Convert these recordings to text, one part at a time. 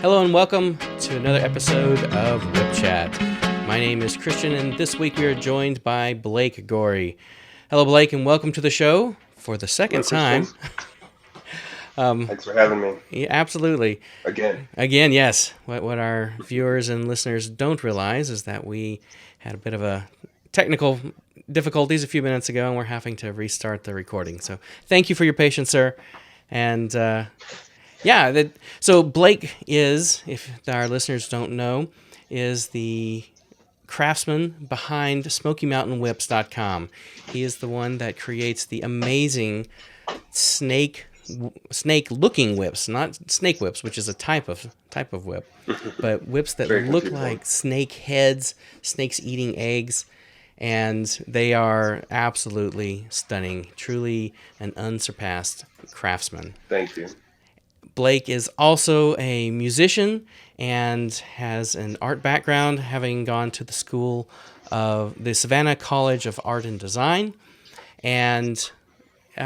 Hello and welcome to another episode of WhipChat. My name is Christian, and this week we are joined by Blake Gorey. Hello, Blake, and welcome to the show for the second time. Thanks for having me. Yeah, absolutely. Again, Yes. What our viewers and listeners don't realize is that we had a bit of a technical difficulties a few minutes ago, and we're having to restart the recording. So thank you for your patience, sir. And so Blake is, if our listeners don't know, is the craftsman behind SmokyMountainWhips.com. He is the one that creates the amazing snake-looking whips, not snake whips, which is a type of whip, but whips that look like snake heads, snakes eating eggs, and they are absolutely stunning. Truly an unsurpassed craftsman. Thank you. Blake is also a musician and has an art background, having gone to the school of the Savannah College of Art and Design. And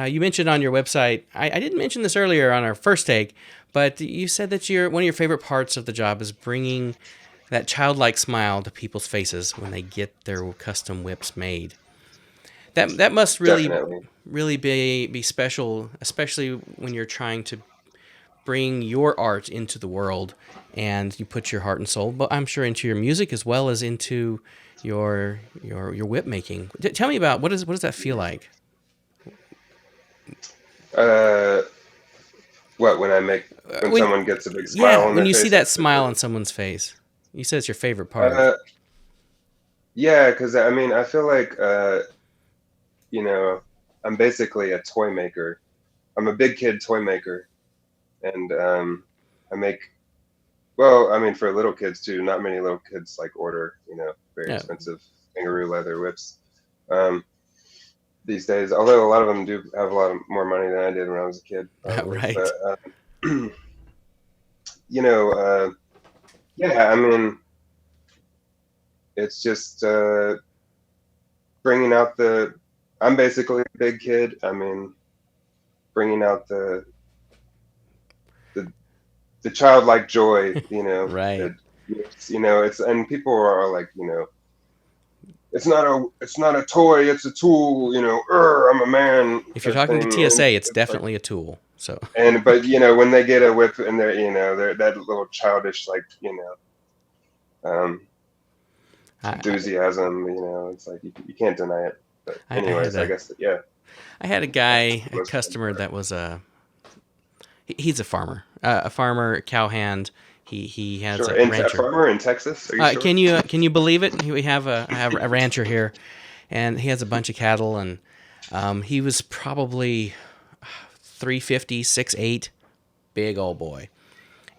you mentioned on your website, I didn't mention this earlier on our first take, but you said that one of your favorite parts of the job is bringing that childlike smile to people's faces when they get their custom whips made. That must really be special, especially when you're trying to bring your art into the world and you put your heart and soul, but I'm sure into your music as well as into your whip making. Tell me about what does that feel like? When someone gets a big smile on their face? When you see that smile on someone's face. You said it's your favorite part. Yeah, because I feel like I'm basically a toy maker. I'm a big kid toy maker. And I make, for little kids too. Not many little kids order, very expensive kangaroo leather whips these days. Although a lot of them do have a lot more money than I did when I was a kid. Right. But, it's just bringing out I'm basically a big kid. Bringing out the childlike joy, right. And people are like, it's not a toy, it's a tool, I'm a man. If you're talking to TSA, it's definitely a tool. So. But when they get a whip and they're that little childish, enthusiasm, it's like you can't deny it. But anyways, I guess I had a customer that was he's a farmer, a cowhand. He has a rancher. A farmer in Texas. Are you sure? Can you believe it? We have a rancher here, and he has a bunch of cattle, and he was probably 350, 6'8", big old boy.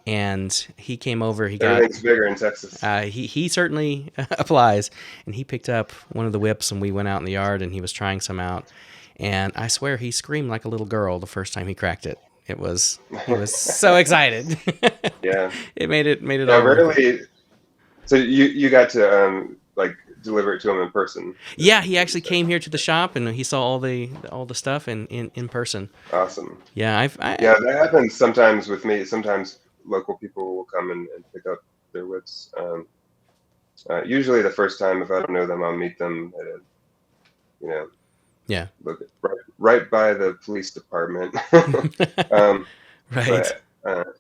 And he came over. Everything's bigger in Texas. He certainly applies, and he picked up one of the whips, and we went out in the yard, and he was trying some out, and I swear he screamed like a little girl the first time he cracked it. He was so excited. Yeah, it made it all. Really. So you got to deliver it to him in person. Yeah, he actually came here to the shop and he saw all the stuff in person. Awesome. Yeah, that happens sometimes with me. Sometimes local people will come and pick up their whips. Usually the first time, if I don't know them, I'll meet them at yeah. Look right by the police department. Right. But,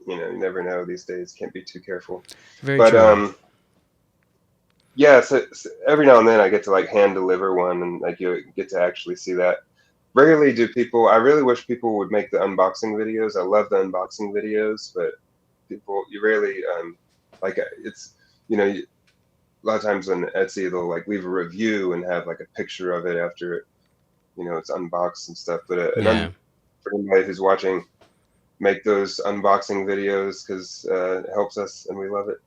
you never know these days. Can't be too careful. Very true. So every now and then I get to hand deliver one, and you get to actually see that. Rarely do people. I really wish people would make the unboxing videos. I love the unboxing videos, but you rarely it's a lot of times on Etsy they'll leave a review and have a picture of it after it, it's unboxed and stuff. But for anybody who's watching, make those unboxing videos because it helps us and we love it.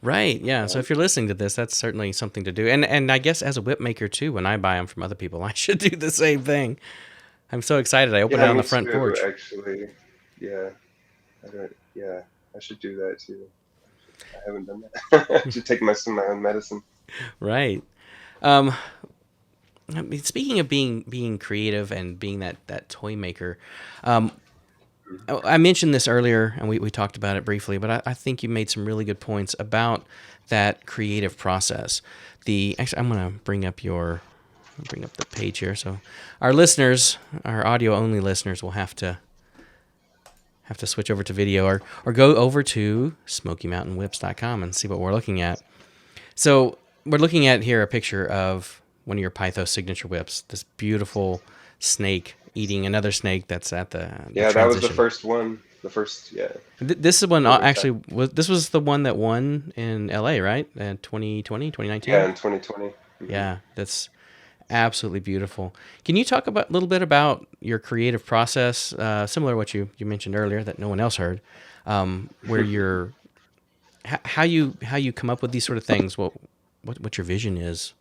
Right. Yeah. So if you're listening to this, that's certainly something to do. And I guess as a whip maker too, when I buy them from other people, I should do the same thing. I'm so excited. I opened it on the front porch. Actually, yeah. I should do that too. I haven't done that. I should take my own medicine. Right. Speaking of being creative and being that toy maker, I mentioned this earlier, and we talked about it briefly, but I think you made some really good points about that creative process. Actually, I'm going to bring up the page here, so our listeners, our audio only listeners, will have to switch over to video or go over to SmokyMountainWhips.com and see what we're looking at. So we're looking at here a picture of one of your Pythos signature whips. This beautiful snake eating another snake that's at the Yeah, that was the transition. first one. The first, yeah. This is one Prototype. actually this was the one that won in LA, right? 2020, Yeah, 2019. in 2020. Yeah, that's absolutely beautiful. Can you talk about a little bit about your creative process, similar to what you mentioned earlier that no one else heard, where you're how you come up with these sort of things? What your vision is,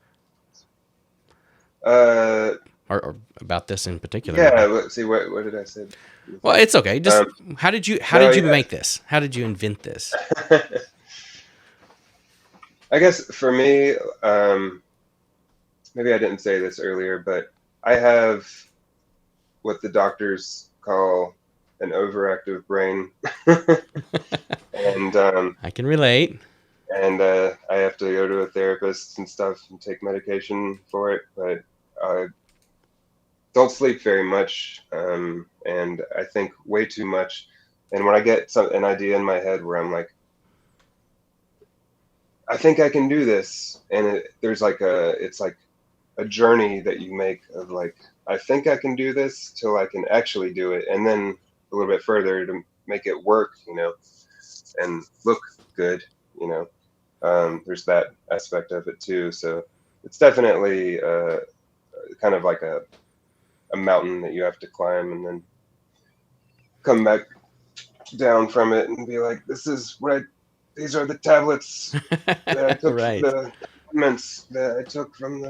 uh, or about this in particular, yeah. maybe. Let's see. What did I say Well, before? it's okay. Just Um, how no, did you yeah. make this? How did you invent this? I guess for me, maybe I didn't say this earlier, but I have what the doctors call an overactive brain, and I can relate. I have to go to a therapist and stuff and take medication for it. But I don't sleep very much, and I think way too much. And when I get an idea in my head where I'm like, I think I can do this, and there's like it's like a journey that you make of like, I think I can do this till I can actually do it, and then a little bit further to make it work, and look good, you know. There's that aspect of it too. So it's definitely kind of like a mountain that you have to climb and then come back down from it and be like, this is what these are the tablets that I took, Right. the elements that I took from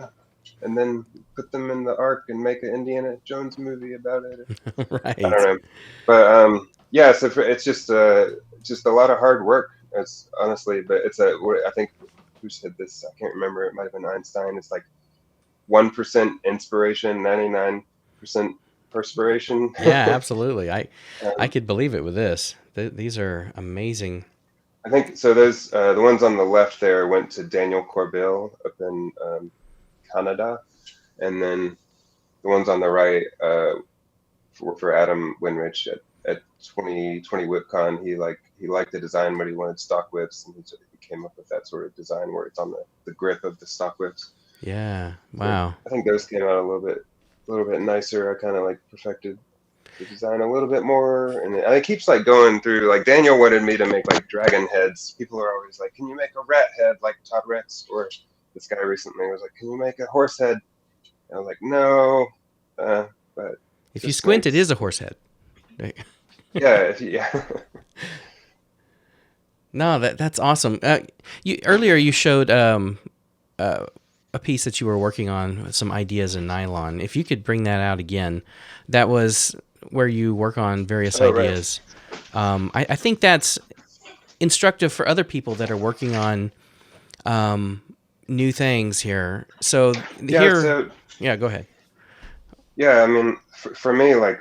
and then put them in the ark and make an Indiana Jones movie about it. I don't Right. know, but yeah. So it's just a lot of hard work. It's honestly, but I think who said this? I can't remember. It might have been Einstein. It's like 1% inspiration, 99% perspiration. Yeah, absolutely. I um, could believe it with this. These are amazing. I think so. Those the ones on the left there went to Daniel Corbell up in Canada, and then the ones on the right were for Adam Winrich at 2020 WhipCon. He liked the design, but he wanted stock whips, and he came up with that sort of design where it's on the grip of the stock whips. Yeah. So Wow. I think those came out a little bit nicer. I kind of like perfected the design a little bit more, and it keeps like going through. Like Daniel wanted me to make like dragon heads. People are always like, "Can you make a rat head like Todd Rex?" Or this guy recently was like, "Can you make a horse head?" And I was like, "No," but If you just squint, it makes is a horse head. Right. yeah. No, that's awesome. You earlier you showed a piece that you were working on with some ideas in nylon. If you could bring that out again, that was where you work on various Oh right. ideas. I think that's instructive for other people that are working on new things here. So Yeah. here, So yeah, go ahead. yeah, I mean, for me, like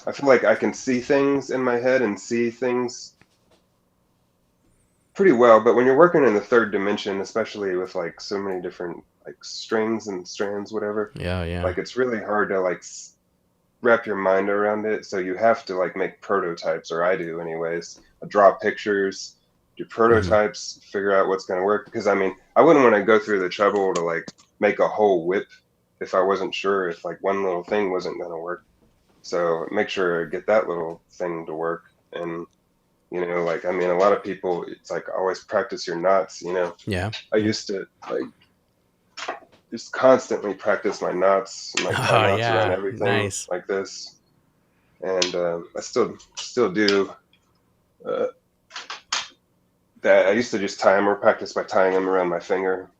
I feel like I can see things in my head and see things pretty well, but when you're working in the third dimension, especially with like so many different like strings and strands, whatever, Yeah, yeah. like it's really hard to like wrap your mind around it. So you have to like make prototypes, or I do anyways. I draw pictures, do Hmm. prototypes, figure out what's going to work. Because I mean, I wouldn't want to go through the trouble to like make a whole whip if I wasn't sure if like one little thing wasn't going to work. So make sure I get that little thing to work. And like I mean, a lot of people, it's like always practice your knots. Yeah, I yeah. used to like just constantly practice my knots and like tie Oh, knots around yeah. everything Nice. like this. And I still do uh, that. I used to just tie them or practice by tying them around my finger,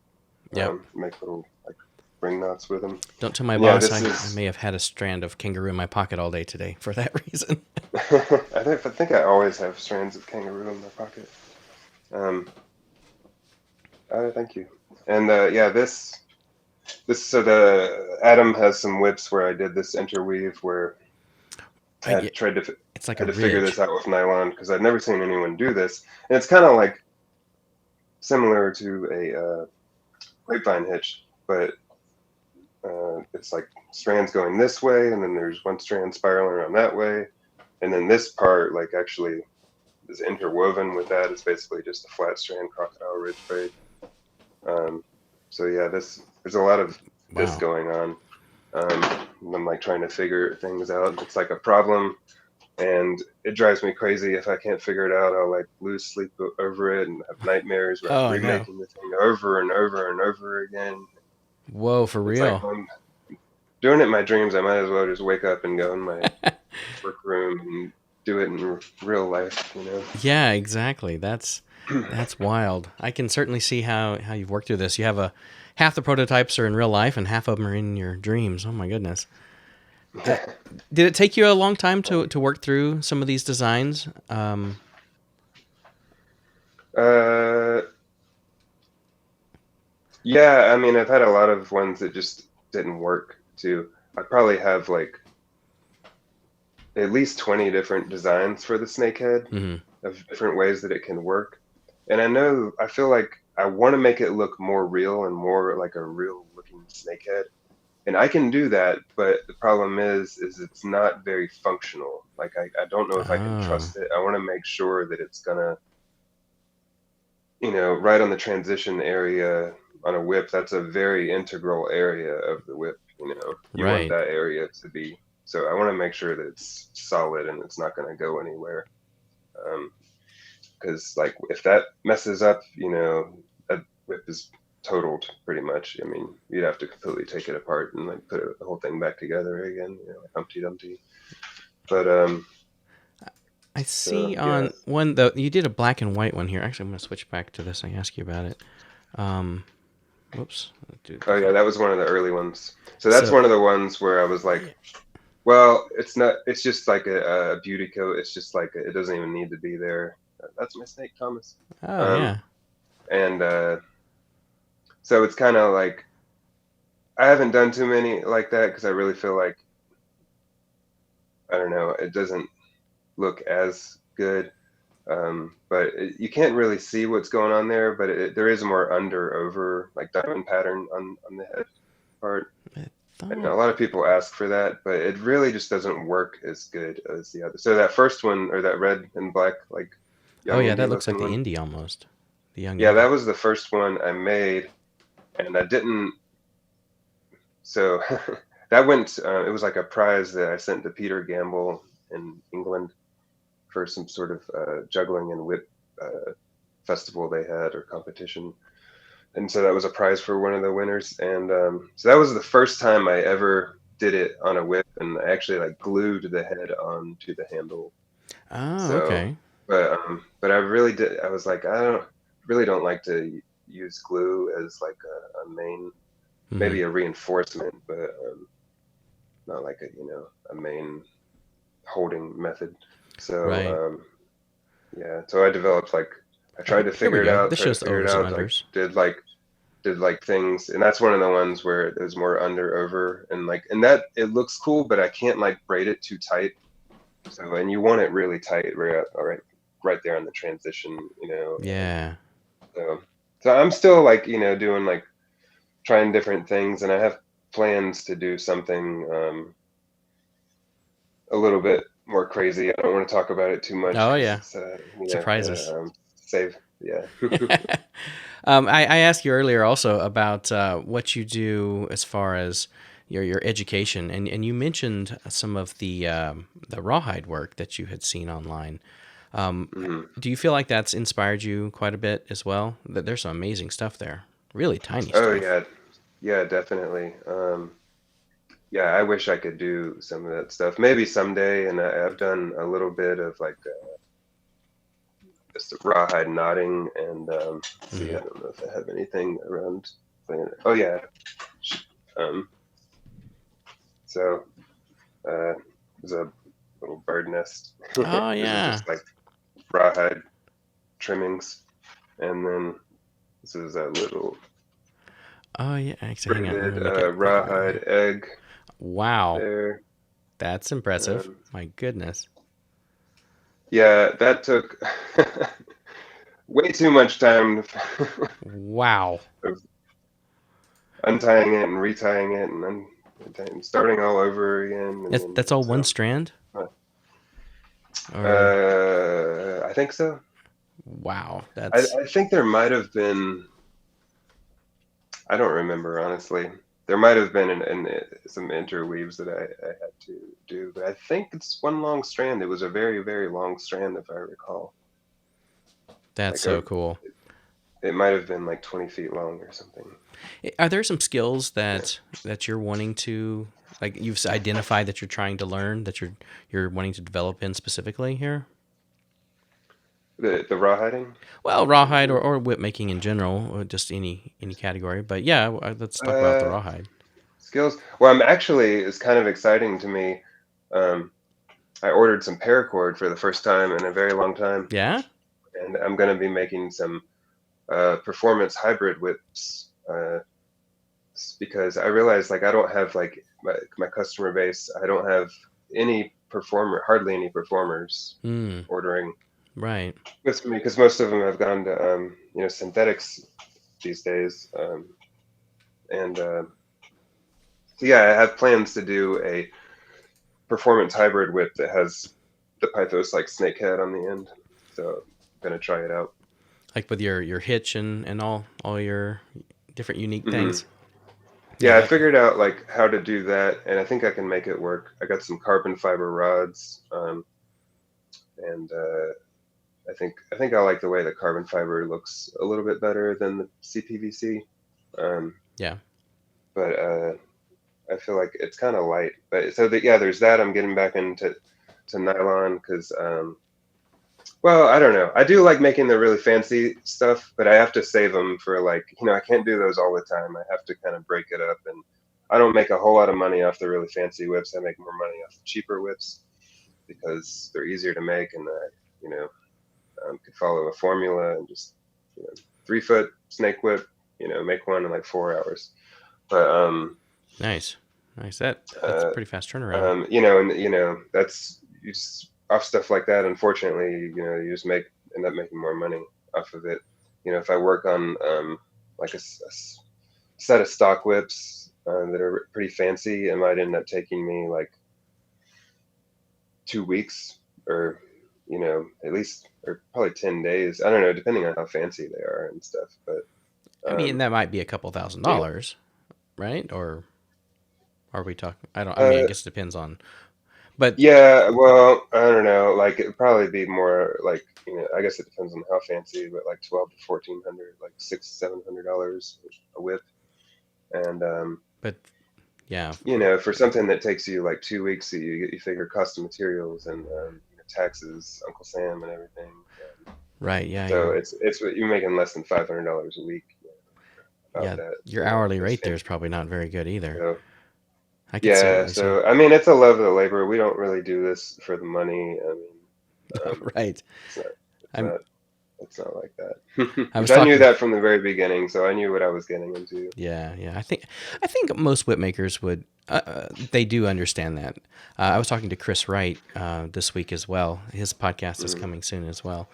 Yep. make little like ring knots with them. Don't tell my And yeah, boss this I is. may have had a strand of kangaroo in my pocket all day today for that reason. I think I always have strands of kangaroo in my pocket. Um, thank you. And yeah, this so the Adam has some whips where I did this interweave where I I, had tried to. It's like a had to figure this ridge. out with nylon because I'd never seen anyone do this, and it's kind of like similar to a grapevine hitch, but it's like strands going this way, and then there's one strand spiraling around that way, and then this part like actually is interwoven with that. It's basically just a flat strand crocodile ridge braid. So yeah, there's a lot of this Wow. going on. I'm like trying to figure things out. It's like a problem, and it drives me crazy if I can't figure it out. I'll like lose sleep over it and have nightmares where I'm Oh no. remaking the thing over and over and over again. Whoa, for It's like real. when I'm doing it in my dreams, I might as well just wake up and go in my work room and do it in real life, you know? Yeah, exactly. That's wild. I can certainly see how you've worked through this. You have a half the prototypes are in real life and half of them are in your dreams. Oh my goodness. Uh, did it take you a long time to work through some of these designs? Uh, yeah, I mean, I've had a lot of ones that just didn't work too. I probably have like at least 20 different designs for the snake head Mhm. of different ways that it can work. And I feel like I want to make it look more real and more like a real looking snake head. And I can do that, but the problem is it's not very functional. Like I don't know if I can Oh, trust it. I want to make sure that it's gonna, right on the transition area on a whip, that's a very integral area of the whip. You want right. that area to be. So I want to make sure that it's solid and it's not going to go anywhere. Because like if that messes up, that whip is totaled pretty much. I mean, you'd have to completely take it apart and like put the whole thing back together again, like Humpty Dumpty. But I so see yeah. on one though you did a black and white one here. Actually, I'm going to switch back to this. I ask you about it. Um, whoops. Do Oh this yeah, one. that was one of the early ones. So that's So, one of the ones where I was like, yeah. well, it's not. It's just like a beauty coat. It's just like it doesn't even need to be there. That's my snake, Thomas. Oh Um, yeah. and so it's kind of like I haven't done too many like that because I really feel like I don't know. It doesn't look as good. But you can't really see what's going on there. But there is a more under over like diamond pattern on the head part. I And thought. a lot of people ask for that, but it really just doesn't work as good as the other. So that first one, or that red and black, like Oh young yeah, that indie looks like looking the one. indie almost. The young Yeah, that indie. was the first one I made, and I didn't. So that went. It was like a prize that I sent to Peter Gamble in England for some sort of juggling and whip festival they had or competition. And so that was a prize for one of the winners. And so that was the first time I ever did it on a whip, and I actually like glued the head onto the handle. Oh, So, okay. but I really did. I was like, I don't really don't like to use glue as like a main, Hmm. maybe a reinforcement, but not like a main holding method. So Right. yeah, so I developed like I Oh, tried to here we figure it go. out, This shows the overs and like unders. did like things, and that's one of the ones where there's more under over and that it looks cool, but I can't like braid it too tight. So and you want it really tight right there on the transition. Yeah. So so I'm still like doing like trying different things, and I have plans to do something a little bit more crazy. I don't want to talk about it too much Oh because yeah. it's Surprise us. gotta save. Yeah. I asked you earlier also about what you do as far as your education, and you mentioned some of the rawhide work that you had seen online. Um, Mhm. do you feel like that's inspired you quite a bit as well? That there's some amazing stuff there, really tiny Oh stuff. yeah, yeah, definitely. Yeah, I wish I could do some of that stuff. Maybe someday, and I've done a little bit of like just rawhide knotting, and let's see, Hmm. I don't know if I have anything around playing it. Oh yeah, um, so there's a little bird nest. Oh This is yeah. just like rawhide trimmings, and then this is a little Oh yeah. Actually, hang on. I'm braided gonna make it bigger. rawhide egg Wow, there. that's impressive. Um, My goodness. Yeah, that took way too much time Wow. of untying it and retying it and then starting all over again. And then That's all one so strand? uh, Or I think so. wow, I, that's I think there might have been. I don't remember honestly. There might have been some interweaves that I had to do, but I think it's one long strand. It was a very, very long strand, if I recall. that's Like so cool. it might have been like 20 feet long or something. Are there some skills Yeah. that you're wanting to, like, you've identified that you're trying to learn, that you're wanting to develop in specifically here? The raw hiding. Well, rawhide or whip making in general, or just any category. But yeah, let's talk about the Uh, rawhide. skills. Well, I'm actually it's kind of exciting to me. Um, I ordered some paracord for the first time in a very long time, Yeah. and I'm going to be making some performance hybrid whips because I realized like I don't have like my customer base. I don't have hardly any performers Hmm. ordering Right. whips from me because most of them have gone to synthetics these days. And so yeah, I have plans to do a performance hybrid whip that has the Pythos like snake head on the end. So I'm gonna try it out. Like with your hitch and all your different unique Hmm. things. Yeah. Yeah, I That. figured out like how to do that, and I think I can make it work. I got some carbon fiber rods, and I think I like the way the carbon fiber looks a little bit better than the CPVC. Um, Yeah. but I feel like it's kind of light. But so that yeah, there's that. I'm getting back into nylon because well, I don't know. I do like making the really fancy stuff, but I have to save them for like, I can't do those all the time. I have to kind of break it up, and I don't make a whole lot of money off the really fancy whips. I make more money off the cheaper whips because they're easier to make, and you know, could follow a formula and just, 3 foot snake whip, make one in like 4 hours. But Nice. Nice. That's a uh, pretty fast turnaround. and that's you just off stuff like that. Unfortunately, you just end up making more money off of it. If I work on like a set of stock whips that are pretty fancy, it might end up taking me like 2 weeks or at least or probably 10 days. I don't know, depending on how fancy they are and stuff. But I mean, um, that might be a couple thousand yeah, dollars, right? Or are we talking? I don't. I mean, I uh, guess it depends on. But yeah. Well, I don't know. Like it'd probably be more like I guess it depends on how fancy, but like 12 to 1400, like $600 to $700 a whip, and but yeah. for something that takes you like 2 weeks, you figure cost of materials and taxes, Uncle Sam, and everything. Right. Yeah. So it's you're making less than $500 a week about Yeah. that Your hourly those rate there is fancy. probably not very good either. So I could yeah, certainly see. so I mean it's a love of the labor. We don't really do this for the money. I mean, Right. it's not it's I'm. not it's not like that. I Because was I knew talking. that from the very beginning, so I knew what I was getting into. Yeah. Yeah. I think most whip makers would. They do understand that. I was talking to Chris Wright this week as well. His podcast is Hmm. coming soon as well.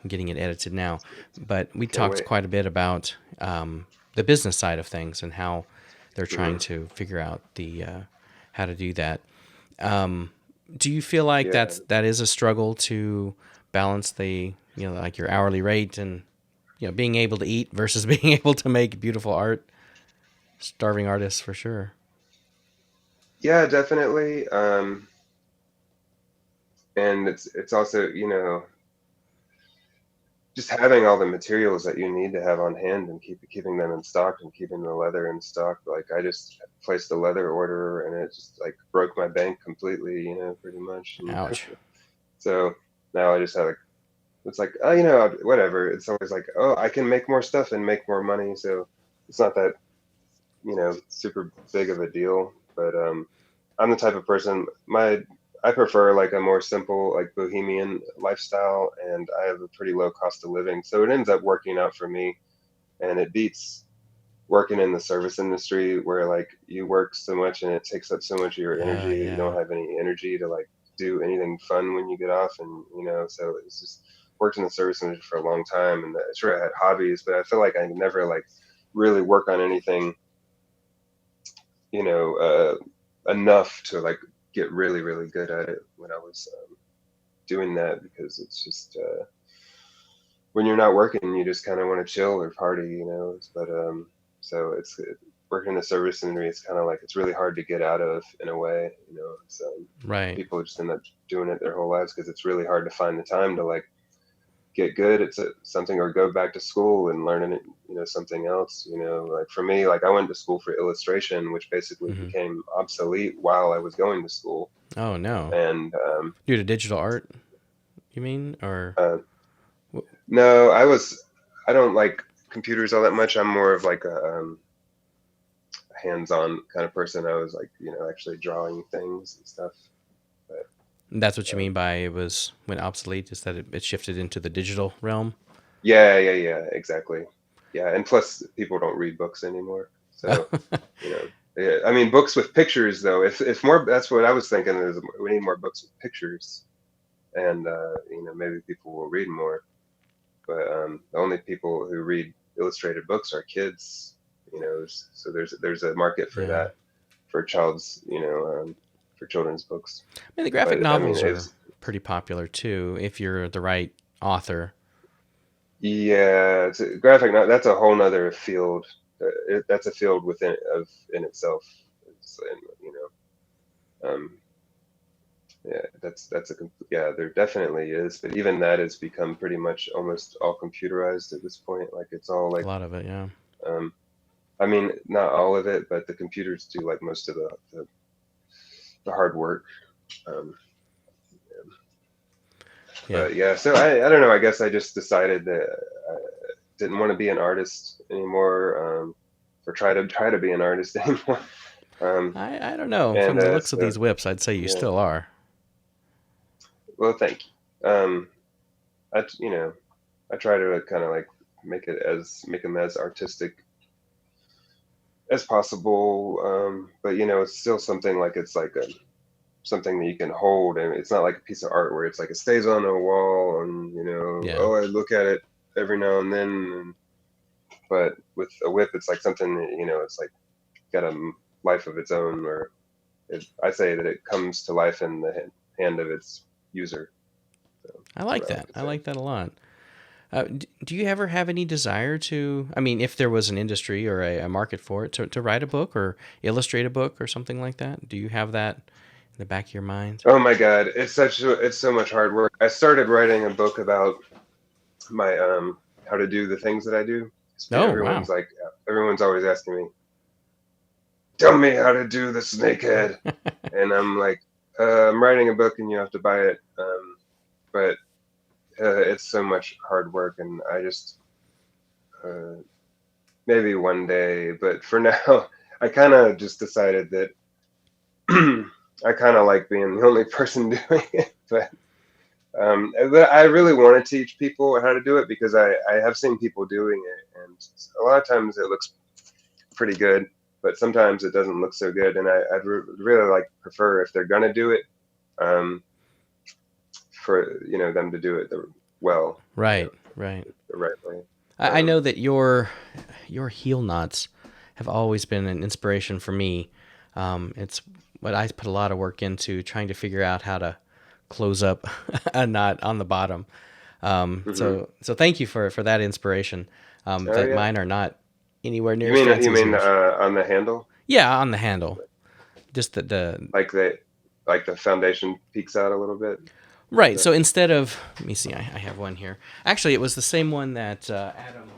I'm getting it edited now, but we Can't talked wait. quite a bit about the business side of things and how they're trying Hmm. to figure out the how to do that. Um, do you feel like Yeah. that is a struggle to balance the like your hourly rate and being able to eat versus being able to make beautiful art? Starving artists for sure. Yeah, definitely. And it's also, just having all the materials that you need to have on hand and keeping them in stock and keeping the leather in stock. Like I just placed a leather order and it just like broke my bank completely, pretty much. And Ouch. so now I just have like it's like whatever. It's always like, oh, I can make more stuff and make more money. So it's not that super big of a deal. But I'm the type of person I prefer like a more simple like bohemian lifestyle, and I have a pretty low cost of living, so it ends up working out for me, and it beats working in the service industry where like you work so much and it takes up so much of your energy that you don't Yeah. have any energy to like do anything fun when you get off, and so it's just worked in the service industry for a long time, and sure I had hobbies, but I feel like I never like really work on anything, you know, enough to like get really really good at it when I was doing that, because it's just when you're not working, you just kind of want to chill or party, But so working in the service industry. It's kind of like it's really hard to get out of in a way, So Right. people just end up doing it their whole lives because it's really hard to find the time to like get good at something or go back to school and learn it, something else. Like for me, like I went to school for illustration, which basically Hmm. became obsolete while I was going to school, Oh no. and Due to digital art, you mean, or? uh, no, I don't like computers all that much. I'm more of like a hands-on kind of person. I was like, actually drawing things and stuff. But That's what you um, mean by it was when obsolete, is that it shifted into the digital realm? yeah, exactly. Yeah, and plus people don't read books anymore. So, you know, yeah, I mean, books with pictures though. If more, that's what I was thinking is we need more books with pictures, and maybe people will read more. But the only people who read illustrated books are kids. So there's a market for Yeah. that, for child's, for children's books. I mean, the graphic But I mean, novels are pretty popular too, if you're the right author. yeah, it's a graphic. That's a whole nother field. That's a field in itself. It's, um, yeah, yeah. There definitely is, but even that has become pretty much almost all computerized at this point. Like it's all A like, lot of it, yeah. um, I mean, not all of it, but the computers do like most of the hard work. Um, Yeah. but yeah, so I don't know. I guess I just decided that I didn't want to be an artist anymore, or try to be an artist anymore. Um, I don't know. and From the looks of so these whips, I'd say you yeah, still are. well, thank you. I try to kind of like make them as artistic as possible. But it's still something like it's like something that you can hold, and it's not like a piece of art where it's like it stays on a wall, and Yeah. oh, I look at it every now and then. But with a whip, it's like something that, it's like got a life of its own, or I say that it comes to life in the hand of its user. So I that's like what I like that. to I say. like that a lot. Do you ever have any desire to, I mean, if there was an industry or a market for it, to write a book or illustrate a book or something like that? Do you have that in the back of your mind? Oh my God, it's so much hard work. I started writing a book about my how to do the things that I do. Oh, wow. Everyone's always asking me, tell me how to do the snake head, and I'm like, I'm writing a book and you have to buy it. But it's so much hard work, and I just uh, maybe one day. But for now, I kind of just decided that I kind of like being the only person doing it. But I really want to teach people how to do it because I have seen people doing it, and a lot of times it looks pretty good, but sometimes it doesn't look so good. And I'd really like prefer if they're gonna do it, um, for them to do it well, Right, right. the right way. I know that your heel knots have always been an inspiration for me. It's what I put a lot of work into trying to figure out how to close up a knot on the bottom. Hmm. So thank you for that inspiration. Oh That yeah. mine are not anywhere near as fancy You as mean yours. on the handle, Yeah, on the handle. Just the like the foundation peeks out a little bit? Is right. that? So instead of, let me see, I have one here. Actually, it was the same one that Adam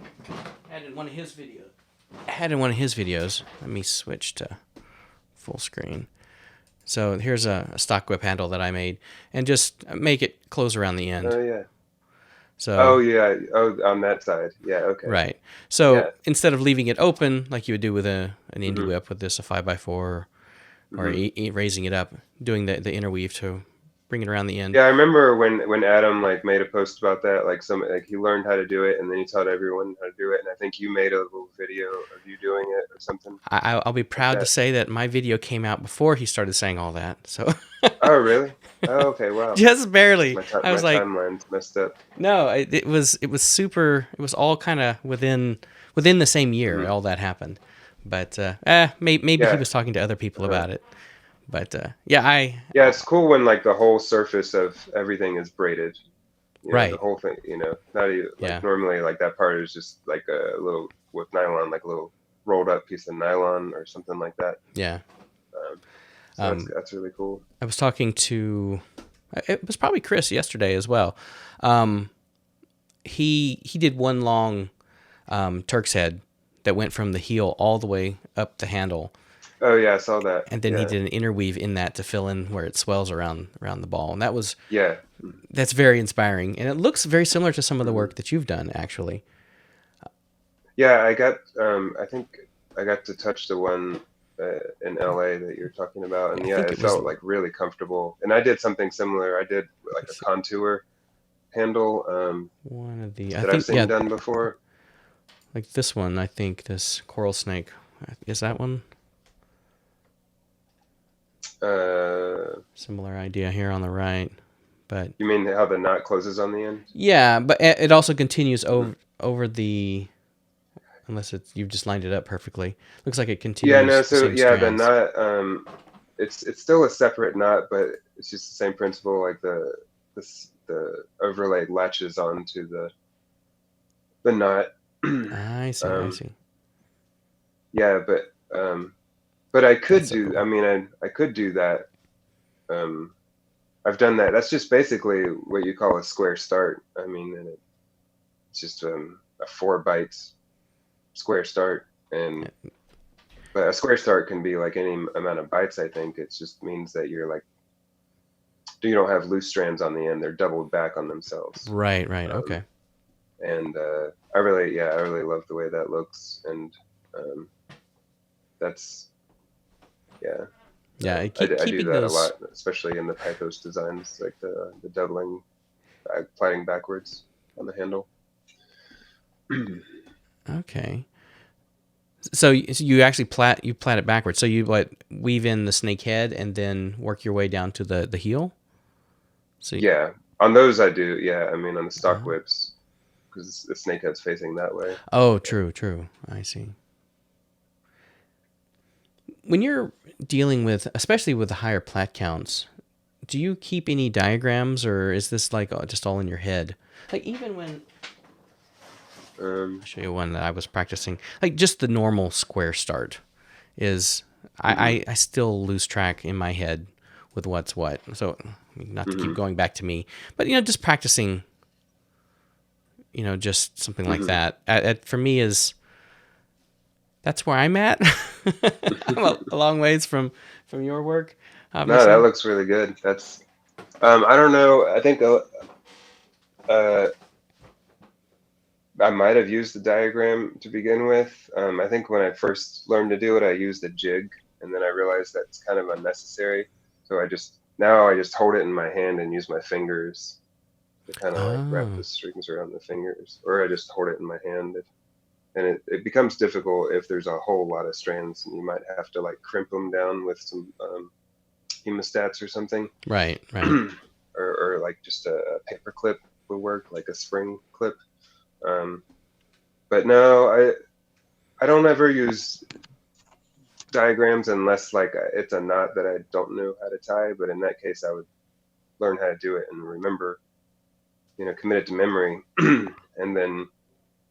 had in one of his videos. Let me switch to full screen. So here's a stock whip handle that I made, and just make it close around the end. Oh yeah. Oh So yeah. Oh, on that side. Yeah. Okay. right. So Yeah. instead of leaving it open like you would do with an indie Hmm. whip with this a 5x4, or Hmm. raising it up, doing the interweave to bring it around the end. Yeah, I remember when Adam like made a post about that, like some like he learned how to do it and then he taught everyone how to do it, and I think you made a little video of you doing it or something I'll be like proud to that. say that my video came out before he started saying all that. So Oh, really? Oh, okay, wow. just barely. I My was like, timeline's messed up. no, it was super. It was all kind of within the same year. Hmm. All that happened, but maybe he Yeah. was talking to other people Uh-huh. about it. But yeah, Yeah, it's cool when like the whole surface of everything is braided. You know, the right, whole thing, not even like yeah, normally like that part is just like a little with nylon, like a little rolled up piece of nylon or something like that. yeah. Um, so Um, that's really cool. I was talking to it was probably Chris yesterday as well. Um, he did one long Turk's head that went from the heel all the way up the handle, Oh yeah, I saw that. and then he Yeah. did an interweave in that to fill in where it swells around the ball, and Yeah. that's very inspiring, and it looks very similar to some of the Hmm. work that you've done actually. Yeah, I think I got to touch the one in LA that you're talking about, I and yeah, think it it was, felt like really comfortable. And I did something similar. I did like a let's see, contour handle one of the, I that I've think, seen yeah, done before. like this one. I think this coral snake is that one. Uh, Similar idea here on the right, but you mean how the knot closes on the end? yeah, but it also continues Hmm. over the, unless it's you've just lined it up perfectly. Looks like it Yeah, no, continues the so same yeah, the strands. knot, it's still a separate knot, but it's just the same principle. Like the overlay latches onto the knot. I see, I um, see. yeah, but I That's could so do. cool. I mean, I could do that. Um, I've done that. That's just basically what you call a square start. I mean, and it's just a 4 byte square start, and but a square start can be like any amount of bytes. I think it just means that you don't have loose strands on the end; they're doubled back on themselves. Right, right, Um, okay. and I really love the way that looks, and um, that's yeah. Yeah, I do keeping that a those. lot, especially in the Pythos designs, like the doubling, plaiting backwards on the handle. Okay. So you actually plait it backwards. So you what weave in the snake head and then work your way down to the heel. So Yeah, on those I do. Yeah, I mean on the stock uh, whips because the snake head's facing that way. oh, true, true. I see. When you're dealing with, especially with the higher plat counts, do you keep any diagrams, or is this like just all in your head? Like even when Um, I'll show you one that I was practicing, like just the normal square start is hmm. I still lose track in my head with what's what. So not to keep Hmm. going back to me, but just practicing, just something like Hmm. that. For me is that's where I'm at. I'm a long ways from your work, No, that obviously. looks really good. That's I don't know. I think uh, I might have used the diagram to begin with. I think when I first learned to do it, I used a jig, and then I realized that's kind of unnecessary. So I just hold it in my hand and use my fingers to kind of like wrap Oh, the strings around the fingers, or I just hold it in my hand. And it becomes difficult if there's a whole lot of strands, and you might have to like crimp them down with some hemostats or something, right, right. or like just a paper clip would work, like a spring clip. Um, but no, I don't ever use diagrams unless like it's a knot that I don't know how to tie. But in that case, I would learn how to do it and remember, commit it to memory, and then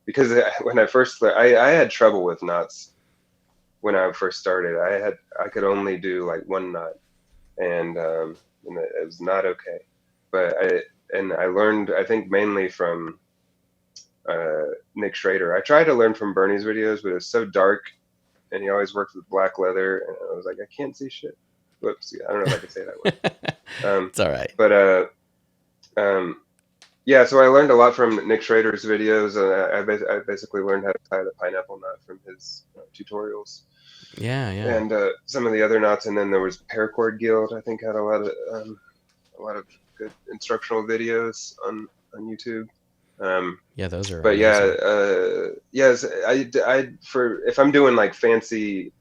because when I had trouble with knots when I first started. I could only do like one knot, and it was not okay. But I learned I think mainly from Nick Schrader. I tried to learn from Bernie's videos, but it was so dark, and he always worked with black leather, and I was like, I can't see shit. Whoops, I don't know if I can say that word. Um, It's all right. but um, yeah, so I learned a lot from Nick Schrader's videos, and I basically learned how to tie the pineapple knot from his tutorials, Yeah, yeah. and some of the other knots. And then there was Paracord Guild. I think had a a lot of good instructional videos on YouTube. Um, Yeah, those are but yeah, amazing. yes, I for if I'm doing like fancy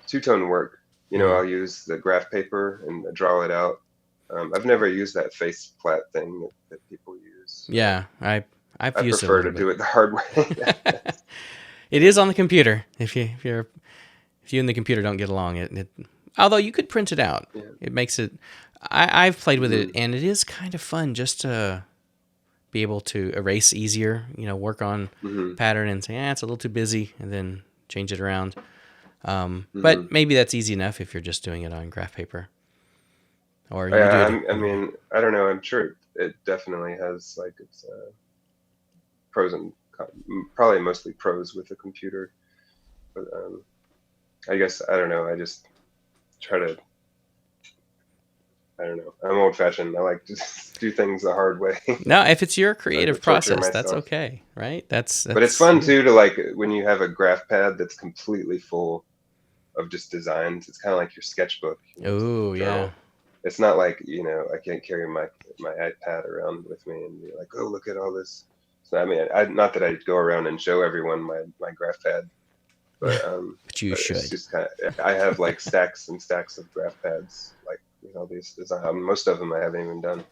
two-tone work, Hmm. I'll use the graph paper and draw it out. I've never used that face plat thing that people use. Yeah, I've I used it a prefer to little bit. do it the hard way. It is on the computer. If you and the computer don't get along, although you could print it out, Yeah. it makes it. I've played with it, Hmm. and it is kind of fun just to be able to erase easier. Work on Hmm. pattern and say, it's a little too busy, and then change it around. Hmm. But maybe that's easy enough if you're just doing it on graph paper, or you do Yeah, it. I mean, I don't know. I'm sure it definitely has like its pros and probably mostly pros with the computer. But I guess I don't know. I just try to. I don't know. I'm old-fashioned. I like to do things the hard way. No, if it's your I like to creative torture process, that's myself. okay, right? That's But it's that's fun you. too to like when you have a graph pad that's completely full of just designs. It's kind of like your sketchbook, to Oh yeah. journal. It's not like I can't carry my iPad around with me and be like, oh, look at all this. So I mean, not that I go around and show everyone my graph pad, but But you it's should. just kind of I have like stacks and stacks of graph pads, like these design. Most of them I haven't even done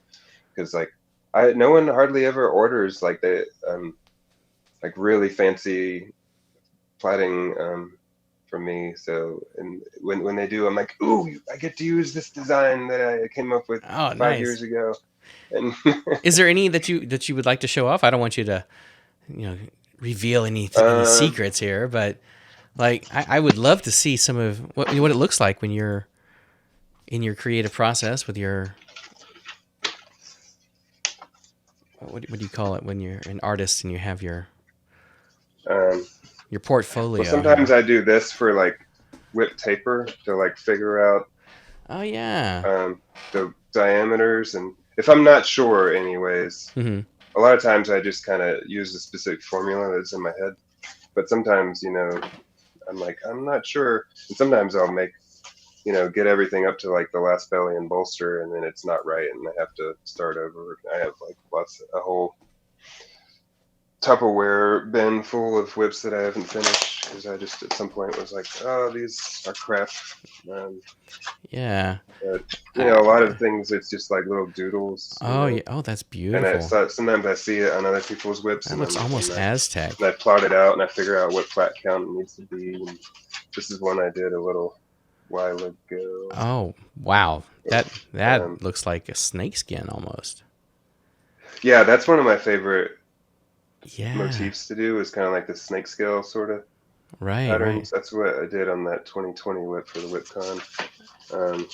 because like I no one hardly ever orders like like really fancy plotting from me. So and when they do, I'm like, ooh, I get to use this design that I came up with Oh, 5 years nice. ago. And Is there any that you would like to show off? I don't want you to, you know, reveal any um, secrets here, but like I would love to see some of what it looks like when you're in your creative process with your what do you call it when you're an artist and you have um, your well, portfolio sometimes here. I do this for like whip taper to like figure out Oh yeah. the diameters, and if I'm not sure, anyways, Hmm. a lot of times I just kind of use a specific formula that's in my head. But sometimes, I'm like, I'm not sure. And sometimes I'll get everything up to like the last belly and bolster, and then it's not right, and I have to start over. I have like a whole Tupperware bin full of whips that I haven't finished because I just at some point was like, oh, these are crap. Um, Yeah. but a lot I, of things it's just like little doodles, oh yeah. Oh, that's and beautiful. sometimes I see it on other people's whips, That and looks almost and Aztec. I plot it out and I figure out what flat count it needs to be. And this is one I did a little while ago. Oh wow. That Um, looks like a snake skin almost. yeah, that's one of my favorite Yeah. motifs to do. Is kind of like the snake scale sort of Right. Right. patterns. That's what I did on that 2020 whip for the WhipCon. Um,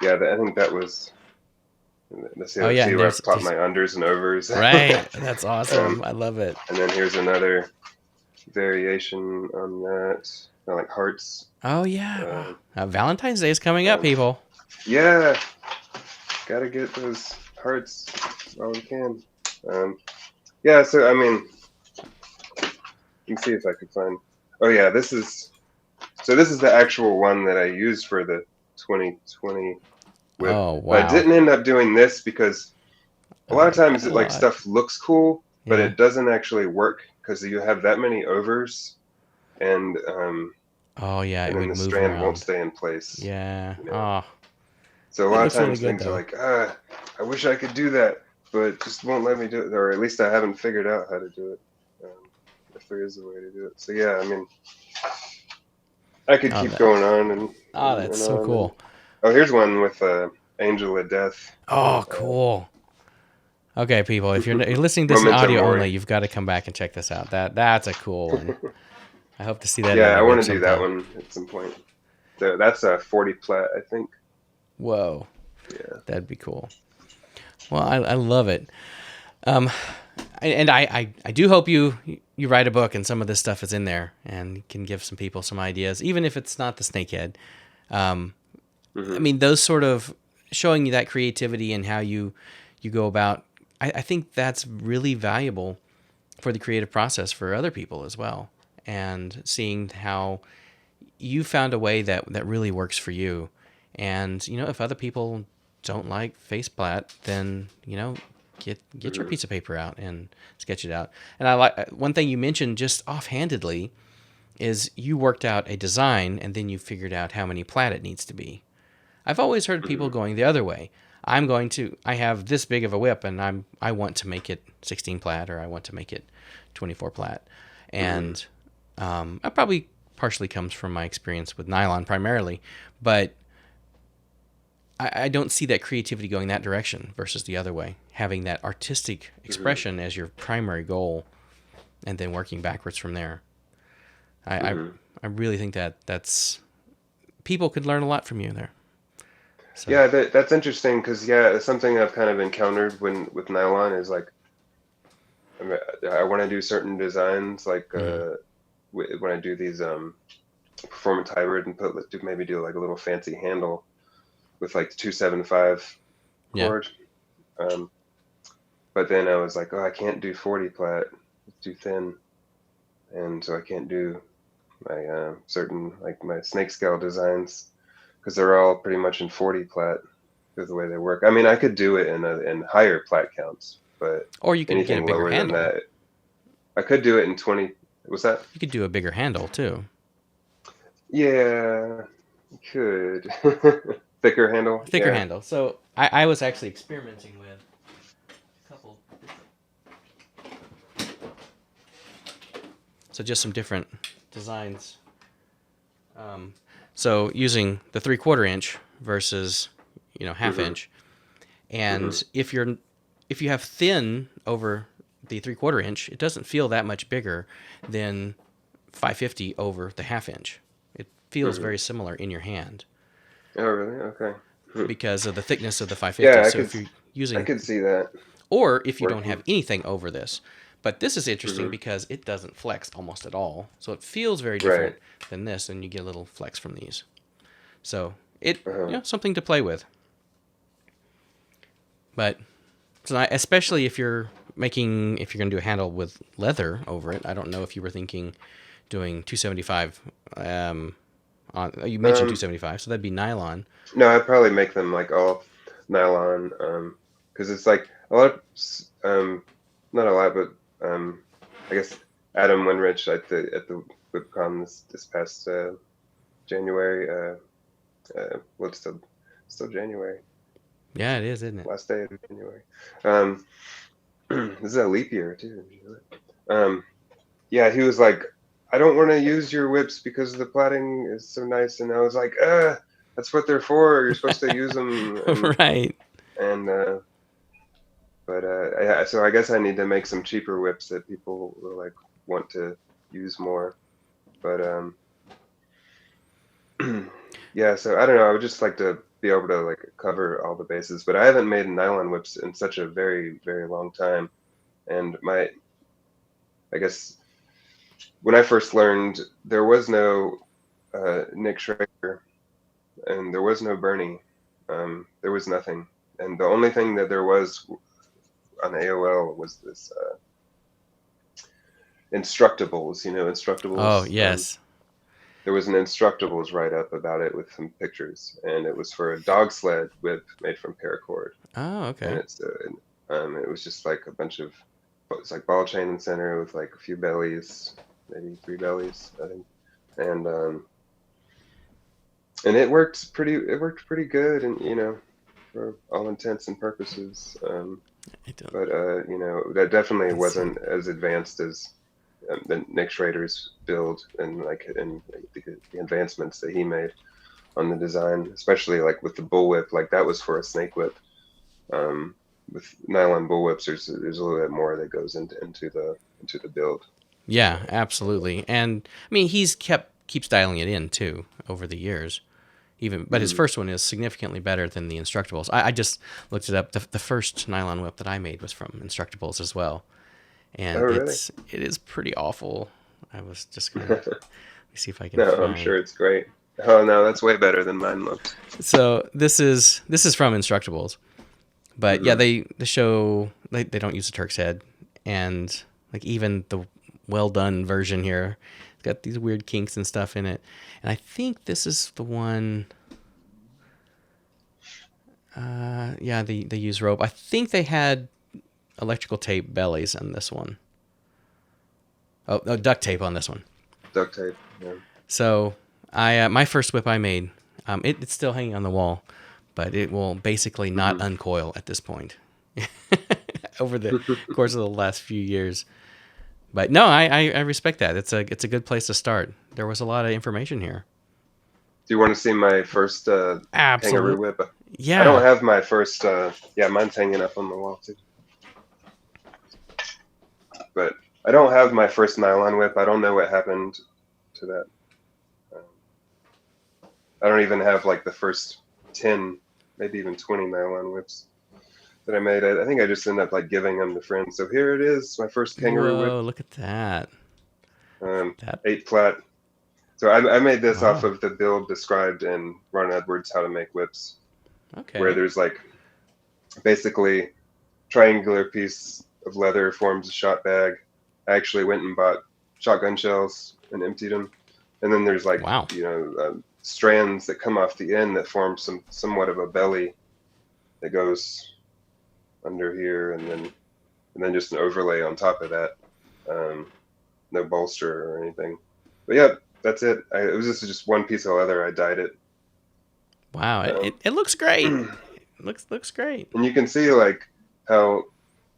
yeah, I think that was. Let's Oh yeah. see And where there's I've plot my unders and overs. right. That's um, awesome. I love it. and then here's another variation on that, kind of like hearts. Oh yeah. Uh, Valentine's Day is coming up, um, people. yeah, gotta get those hearts while we can. Um, yeah, so I mean, you can see if I can find. Oh yeah, this is the actual one that I used for the 2020 whip. Oh But I wow. didn't end up doing this because a I lot of like times that a it like lot. stuff looks cool, but Yeah. it doesn't actually work because you have that many overs, and Oh yeah. It then would the move strand won't around. stay in place. Yeah. You know. Oh, So a it lot of looks really times good things are though. like, I wish I could do that, but it just won't let me do it, or at least I haven't figured out how to do it. If there is a way to do it. So yeah, I mean, I could Oh keep that. going on Oh, that's and so on. And cool. oh, here's one with Angel of Death. Oh, Uh, cool. Okay, people, if you're listening to this in Memento audio only, Mori. you've got to come back and check this out. That's a cool one. I hope to see that Yeah, in I a want whip to do that sometime. one at some point. So that's a 40 plat, I think. Whoa, Yeah. that'd be cool. Well, I love it. Um, and I do hope you write a book and some of this stuff is in there and can give some people some ideas, even if it's not the snakehead. Um, I Hmm. mean, those sort of showing you that creativity and how you go about. I think that's really valuable for the creative process for other people as well, and seeing how you found a way that really works for you, And if other people don't like face plat, then get your piece of paper out and sketch it out. And I like one thing you mentioned just offhandedly is you worked out a design and then you figured out how many plat it needs to be. I've always heard people going the other way. I have this big of a whip and I want to make it 16 plat, or I want to make it 24 plat. And that probably partially comes from my experience with nylon primarily, but I don't see that creativity going that direction versus the other way, having that artistic expression as your primary goal and then working backwards from there. I really think that's people could learn a lot from you there. So. Yeah, that's interesting because it's something I've kind of encountered with nylon is like I want to do certain designs like when I do these performance hybrid and maybe do like a little fancy handle with like the 275 cord. But then I was like, oh, I can't do 40 plat, it's too thin, and so I can't do my certain like my snake scale designs because they're all pretty much in 40 plat because the way they work. I mean, I could do it in higher plat counts, but or you could get a bigger handle. Than that, I could do it in 20. What's that? You could do a bigger handle too. Yeah, you could. Thicker handle. Thicker handle. So I was actually experimenting with a couple. So just some different designs. So using the 3/4 inch versus half inch, and if you have thin over the 3/4 inch, it doesn't feel that much bigger than 550 over the half inch. It feels very similar in your hand. Oh, really? Okay. Because of the thickness of the 550. If you're using, I could see that. Or if you don't have anything over this. But this is interesting because it doesn't flex almost at all. So it feels very different than this, and you get a little flex from these. So something to play with. But especially if you're going to do a handle with leather over it. I don't know if you were thinking doing 275. You mentioned 275, so that'd be nylon. No, I'd probably make them like all nylon, because it's like a lot of, not a lot, but I guess Adam Winrich at the WhipCon this past January. Well, it's still January. Yeah, it is, isn't it? Last day of January. This is a leap year too. Yeah, he was like, I don't want to use your whips because the plaiting is so nice, and I was like, that's what they're for. You're supposed to use them. Right. And so I guess I need to make some cheaper whips that people will like want to use more. But yeah, so I don't know. I would just like to be able to like cover all the bases, but I haven't made nylon whips in such a very, very long time. And I guess when I first learned, there was no Nick Schrader and there was no Bernie. There was nothing. And the only thing that there was on AOL was this Instructables, Instructables. Oh, yes. There was an Instructables write-up about it with some pictures, and it was for a dog sled whip made from paracord. Oh, okay. And it was just like a bunch of, it's like ball chain and center with like a few bellies, maybe 3 bellies, I think, and it worked pretty good, and for all intents and purposes. But that definitely wasn't as advanced as the Nick Schrader's build and the advancements that he made on the design, especially like with the bullwhip. Like that was for a snake whip. With nylon bullwhips, there's a little bit more that goes into the build. Yeah, absolutely. And I mean, keeps dialing it in too over the years. But his first one is significantly better than the Instructables. I just looked it up. The first nylon whip that I made was from Instructables as well, and it is pretty awful. I was just gonna let me see if I can. No, I'm sure it's great. Oh no, that's way better than mine looked. So this is from Instructables, but yeah, they show they don't use a Turk's head, and like even the well done version here, it's got these weird kinks and stuff in it. And I think this is the one. Yeah, they use rope. I think they had electrical tape bellies on this one. Oh, duct tape on this one. Duct tape. Yeah. So I my first whip I made, it's still hanging on the wall, but it will basically not Hmm. uncoil at this point over the course of the last few years. But no, I respect that. It's a good place to start. There was a lot of information here. Do you want to see my first kangaroo Absolutely. whip? I don't Yeah. have my first. Yeah, mine's hanging up on the wall too. But I don't have my first nylon whip. I don't know what happened to that. Um, I don't even have like the first 10, maybe even 20 nylon whips that I made. I think I just ended up like giving them to friends. So here it is, my first kangaroo whip, Whoa, look at that. um, That 8 flat. So I made this off wow. of the build described in Ron Edwards' How to Make Whips, where Okay. there's like basically triangular piece of leather forms a shot bag. I actually went and bought shotgun shells and emptied them, and then there's like Wow. strands that come off the end that form somewhat of a belly that goes under here, and then just an overlay on top of that. Um, no bolster or anything. But yeah, that's it. It was just one piece of leather. I dyed it. Wow. Um, It looks great. and It looks great. you can see like how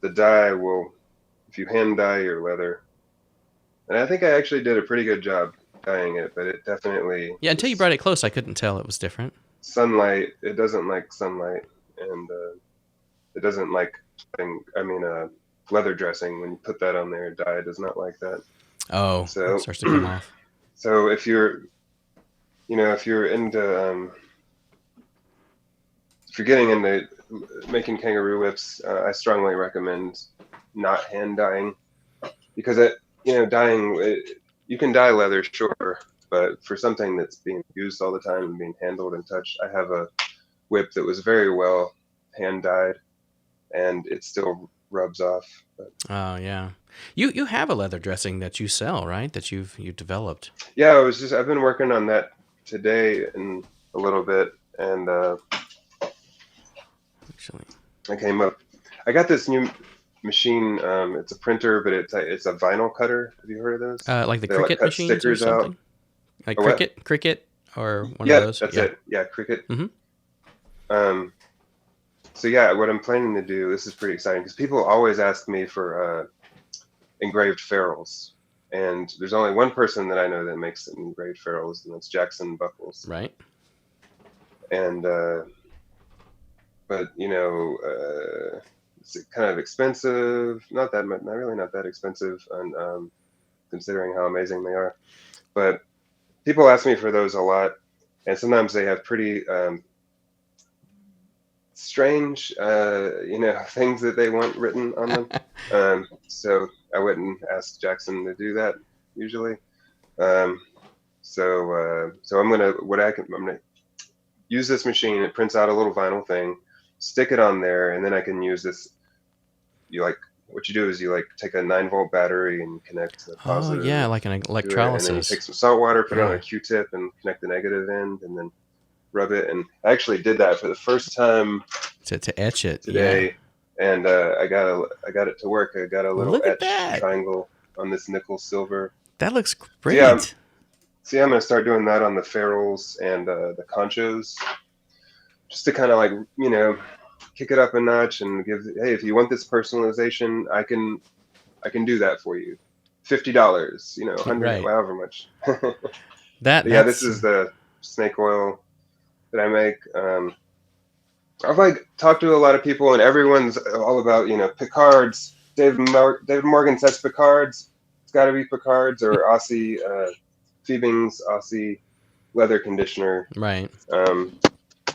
the dye will, if you hand dye your leather, and I think I actually did a pretty good job dyeing it, but it definitely Yeah, until you just brought it close, I couldn't tell it was different. sunlight. It doesn't like sunlight, and it doesn't like leather dressing. When you put that on there, dye does not like that. Oh, it So, starts to come off. so if you're into if you're getting into making kangaroo whips, I strongly recommend not hand dyeing because dyeing you can dye leather, sure, but for something that's being used all the time and being handled and touched, I have a whip that was very well hand dyed, and it still rubs off. But Oh yeah. You have a leather dressing that you sell, right? That you've developed. yeah, I've been working on that today in a little bit, and Actually. I came up. I got this new machine. It's a printer, but it's a vinyl cutter. Have you heard of those? Like the They like Cricut cut machines or stickers out. something? Like Or what? Cricut or one of Yeah, those? that's Yeah. it. Yeah, Cricut. Mm-hmm. Um, so yeah, what I'm planning to do. This is pretty exciting because people always ask me for engraved ferrules, and there's only one person that I know that makes engraved ferrules, and that's Jackson Buckles. Right. And but it's kind of expensive. Not that much. Not really. Not that expensive, and considering how amazing they are. But people ask me for those a lot, and sometimes they have pretty strange, things that they want written on them. So I wouldn't ask Jackson to do that usually. Um, so I'm gonna use this machine. It prints out a little vinyl thing, stick it on there, and then I can use this. What you do is you like take a 9-volt battery and connect the Oh yeah, positive like an to it, and then you take electrolysis. some salt water, put it on a Yeah. Q-tip, and connect the negative end, and then rub it. And I actually did that for the first time To etch it. Yeah. today, and I got it to work. I got a little Look at etched that. triangle on this nickel silver. That looks So yeah, great. I'm gonna start doing that on the ferrules and the conchos, just to kind of like kick it up a notch and give. Hey, if you want this personalization, I can do that for you. $50, 100, Right. however much. That Yeah, this that's is the snake oil that I make. I've like talked to a lot of people, and everyone's all about Picards. David Morgan says Picards. It's got to be Picards or Aussie Phoebing's Aussie leather conditioner. right. Um,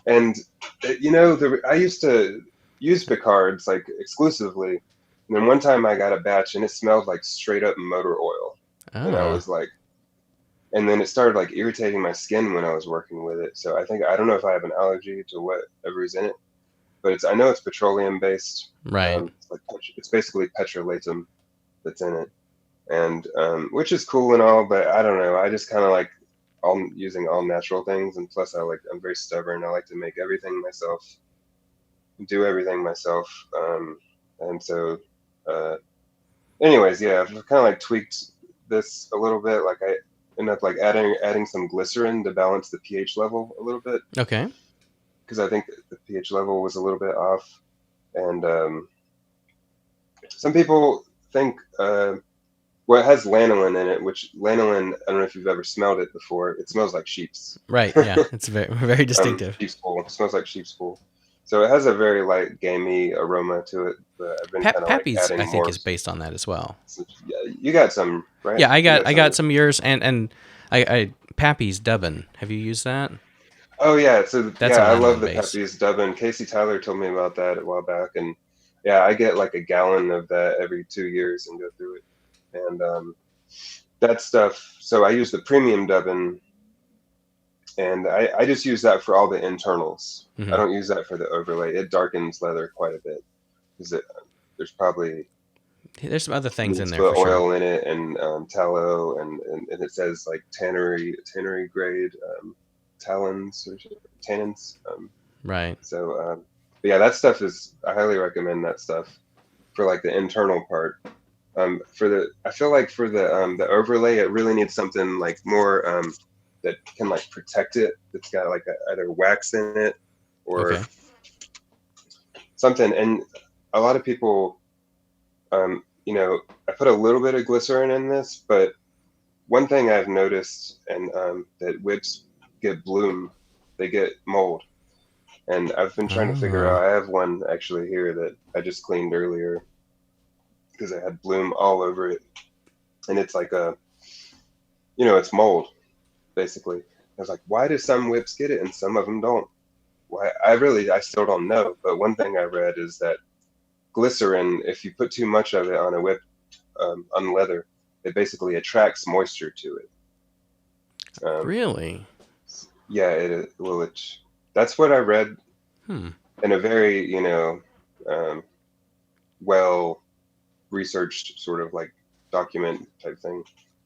and I used to use Picards like exclusively. And then one time I got a batch, and it smelled like straight up motor oil, and I Ah. was like, and then it started like irritating my skin when I was working with it. So I don't know if I have an allergy to whatever is in it, but I know it's petroleum based. Right. It's basically petrolatum that's in it, and which is cool and all, but I don't know. I just kind of like using all natural things, and plus I'm very stubborn. I like to make everything myself. do everything myself. And so, uh, anyways, yeah, I've kind of like tweaked this a little bit. Like I ended up like adding some glycerin to balance the pH level a little bit Okay. because I think the pH level was a little bit off. And some people think well, it has lanolin in it, which lanolin, I don't know if you've ever smelled it before. It smells like sheep's. Right. Yeah. It's very very distinctive. Sheep's wool. It smells like sheep's wool. So it has a very like gamey aroma to it, but I've been kind of like Pappy's, I adding think, more. is based on that as well. Yeah, you got some, right? Yeah, I You got got I some. got some of yours, and I Pappy's Dubbin. Have you used that? Oh yeah, so That's yeah, a I love lanolin the base. Pepe's Dubbin. Casey Tyler told me about that a while back, and yeah, I get like a gallon of that every 2 years and go through it. And that stuff. So I use the premium Dubbin, and I just use that for all the internals. I Hmm. don't use that for the overlay. It darkens leather quite a bit because there's probably There's some other things in there mitzvah for sure. oil in it and tallow, and it says like tannery grade talons or tannins. Right. So but yeah, that stuff is I highly recommend that stuff for like the internal part. For the I feel like for the overlay, it really needs something like more that can like protect it. That's got like either wax in it or Okay. something. And a lot of people, I put a little bit of glycerin in this, but one thing I've noticed and that whips get bloom, they get mold. And I've been trying to figure Oh. out. I have one actually here that I just cleaned earlier because it had bloom all over it, and it's like it's mold basically. I was like, why do some whips get it and some of them don't? Why? I still don't know. But one thing I read is that glycerin, if you put too much of it on a whip, on leather, it basically attracts moisture to it. Um, Really? yeah, that's what I read Hmm. in a very, um, well researched sort of like document type thing.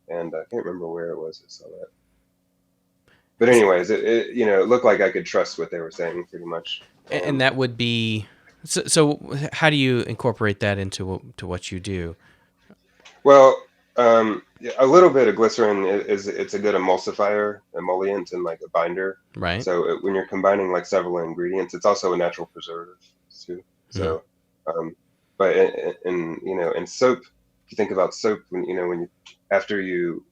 And I can't remember where it was I saw that. But Is- anyways, it looked like I could trust what they were saying pretty much. and that would be so. How do you incorporate that into to what you do? Well, yeah, a little bit of glycerin is it's a good emulsifier, emollient, and like a binder. Right. So when you're combining like several ingredients, it's also a natural preservative too. Hmm. So, but in soap, if you think about soap, when you after you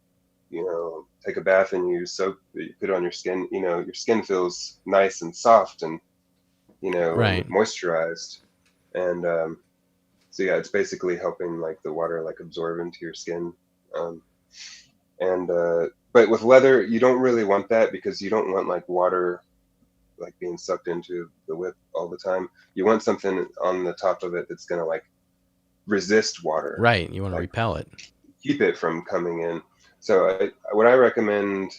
take a bath and you use soap, you put it on your skin, your skin feels nice and soft and Right. moisturized, and so yeah, it's basically helping like the water like absorb into your skin. Um, and but with leather, you don't really want that because you don't want like water like being sucked into the whip all the time. You want something on the top of it that's gonna like resist water, Right. You want to like repel it. keep it from coming in. So what I recommend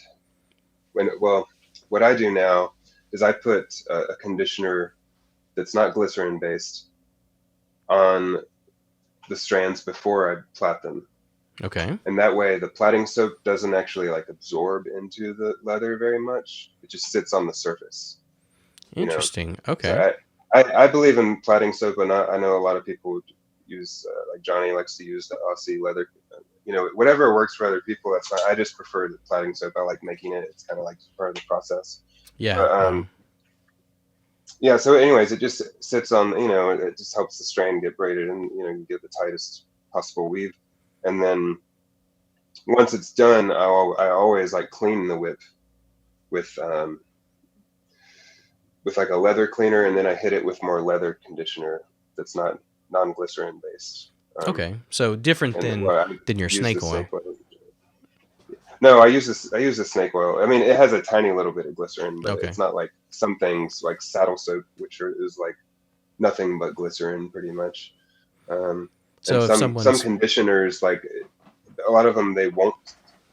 what I do now is I put a conditioner that's not glycerin based on the strands before I plait them. Okay. And that way the plaiting soap doesn't actually like absorb into the leather very much. It just sits on the surface, you know. Interesting. So Okay. I believe in plaiting soap, and I know a lot of people would use like Johnny likes to use the Aussie leather. Whatever works for other people, that's fine. I just prefer the plaiting soap. I like making it. It's kind of like part of the process. Yeah. But Yeah. yeah. So anyways, it just sits on. It just helps the strain get braided, and you get the tightest possible weave, and then once it's done, I always like clean the whip with with like a leather cleaner, and then I hit it with more leather conditioner that's not non-glycerin based. Um, Okay. So different and well, I than your use the snake oil. snake oil. No, I use this. I use the snake oil. I mean, it has a tiny little bit of glycerin, but Okay. it's not like some things like saddle soap, is like nothing but glycerin, pretty much. Um, and So if some someone's conditioners, like a lot of them, they won't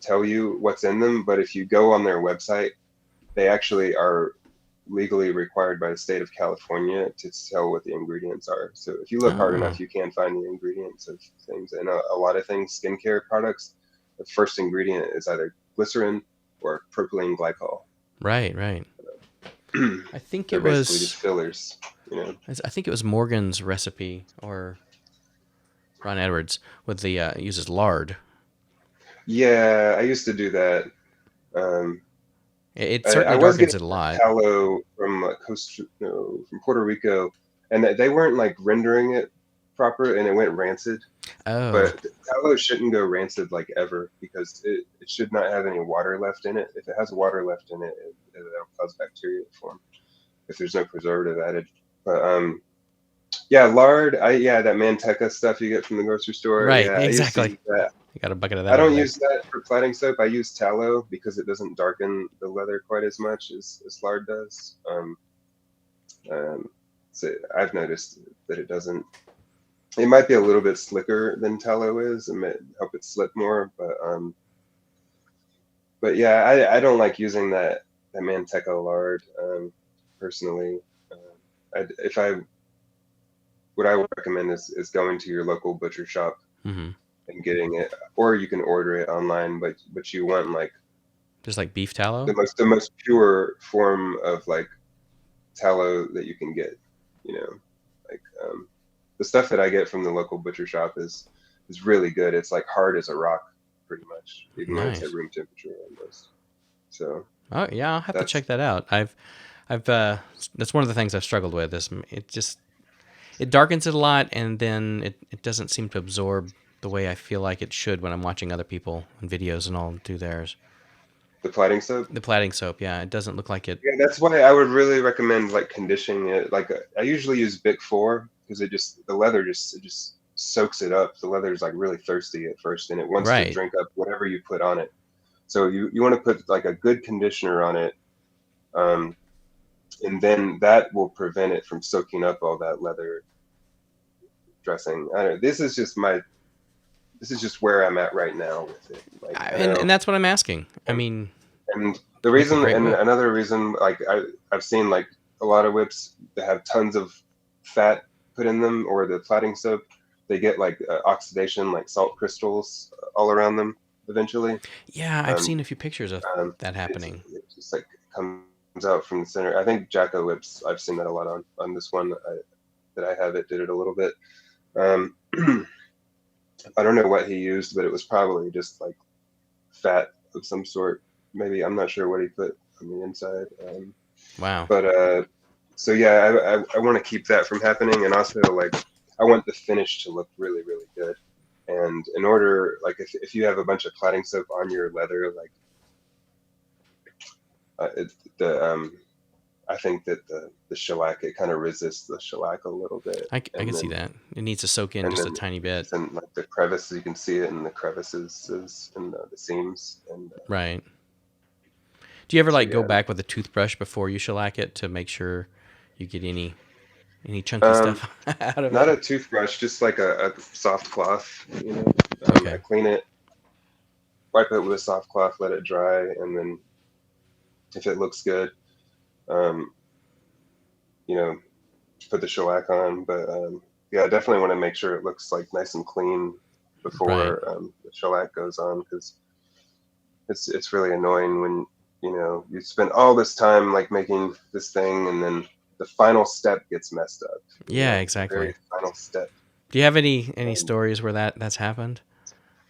tell you what's in them, but if you go on their website, they actually are legally required by the state of California to tell what the ingredients are. So if you look hard oh, enough, you can find the ingredients of things. And a lot of things, skincare products, the first ingredient is either glycerin or propylene glycol. right, right. I think They're it basically just was. fillers, you know. I think it was Morgan's recipe or Ron Edwards with the uses lard. Yeah, I used to do that. Um, It I certainly was darkens getting it a lot. tallow from no, from Puerto Rico, and they weren't like rendering it proper, and it went rancid. Oh, But tallow shouldn't go rancid like ever because it should not have any water left in it. If it has water left in it, it'll cause bacteria to form if there's no preservative added. But yeah, lard. Yeah, that manteca stuff you get from the grocery store. right, Yeah, I used to exactly. use that. I got a bucket of I that over don't there. use that for plaiting soap. I use tallow because it doesn't darken the leather quite as much as lard does. Um, so I've noticed that it doesn't. It might be a little bit slicker than tallow is, and might help it slip more. But yeah, I don't like using that manteca lard personally. If I what I would recommend is going to your local butcher shop Hmm. and getting it, or you can order it online. But you want like Just like beef tallow. the most pure form of like tallow that you can get. You know, like the stuff that I get from the local butcher shop is really good. It's like hard as a rock, pretty much, even though it's at Nice. room temperature almost. So Oh yeah, I'll have to that's check that out. I've that's one of the things I've struggled with. Is it just it darkens it a lot, and then it doesn't seem to absorb the way I feel like it should when I'm watching other people and videos and all do theirs. the plating soap. The plaiting soap, yeah, it doesn't look like it. Yeah, that's why I would really recommend like conditioning it. Like I usually use Bic 4 because the leather just soaks it up. The leather is like really thirsty at first, and it wants to Right. drink up whatever you put on it. So you want to put like a good conditioner on it, um, and then that will prevent it from soaking up all that leather dressing. I don't know. This is just where I'm at right now with it. Like I And know, that's what I'm asking. I and, mean, and the you make a reason great and whip. another reason, like I've seen like a lot of whips that have tons of fat put in them, or the plaiting soap, they get like oxidation, like salt crystals all around them eventually. Yeah, I've Um, seen a few pictures of that happening. it just like comes out from the center. I think Jacko whips. I've seen that a lot on this one that I have. It did it a little bit. Um, I don't know what he used, but it was probably just like fat of some sort. Maybe I'm not sure what he put on the inside. Wow. But so yeah, I want to keep that from happening, and also like I want the finish to look really really good. And in order, like if you have a bunch of plaiting soap on your leather, like the I think that the shellac, it kind of resists the shellac a little bit, I can see that. It needs to soak in and just a then tiny bit. it's in like the crevices. You can see it in the crevices and the seams, and Right. Do you ever so like go yeah. back with a toothbrush before you shellac it to make sure you get any chunky Um, stuff out of Not it? a toothbrush, just like a soft cloth. I Okay. clean it, wipe it with a soft cloth, let it dry, and then if it looks good, um, you know, put the shellac on. But yeah, I definitely want to make sure it looks like nice and clean Right. before the shellac goes on, because it's really annoying when you spend all this time like making this thing, and then the final step gets messed up. Yeah, The very exactly. final step. Do you have any Um, stories where that's happened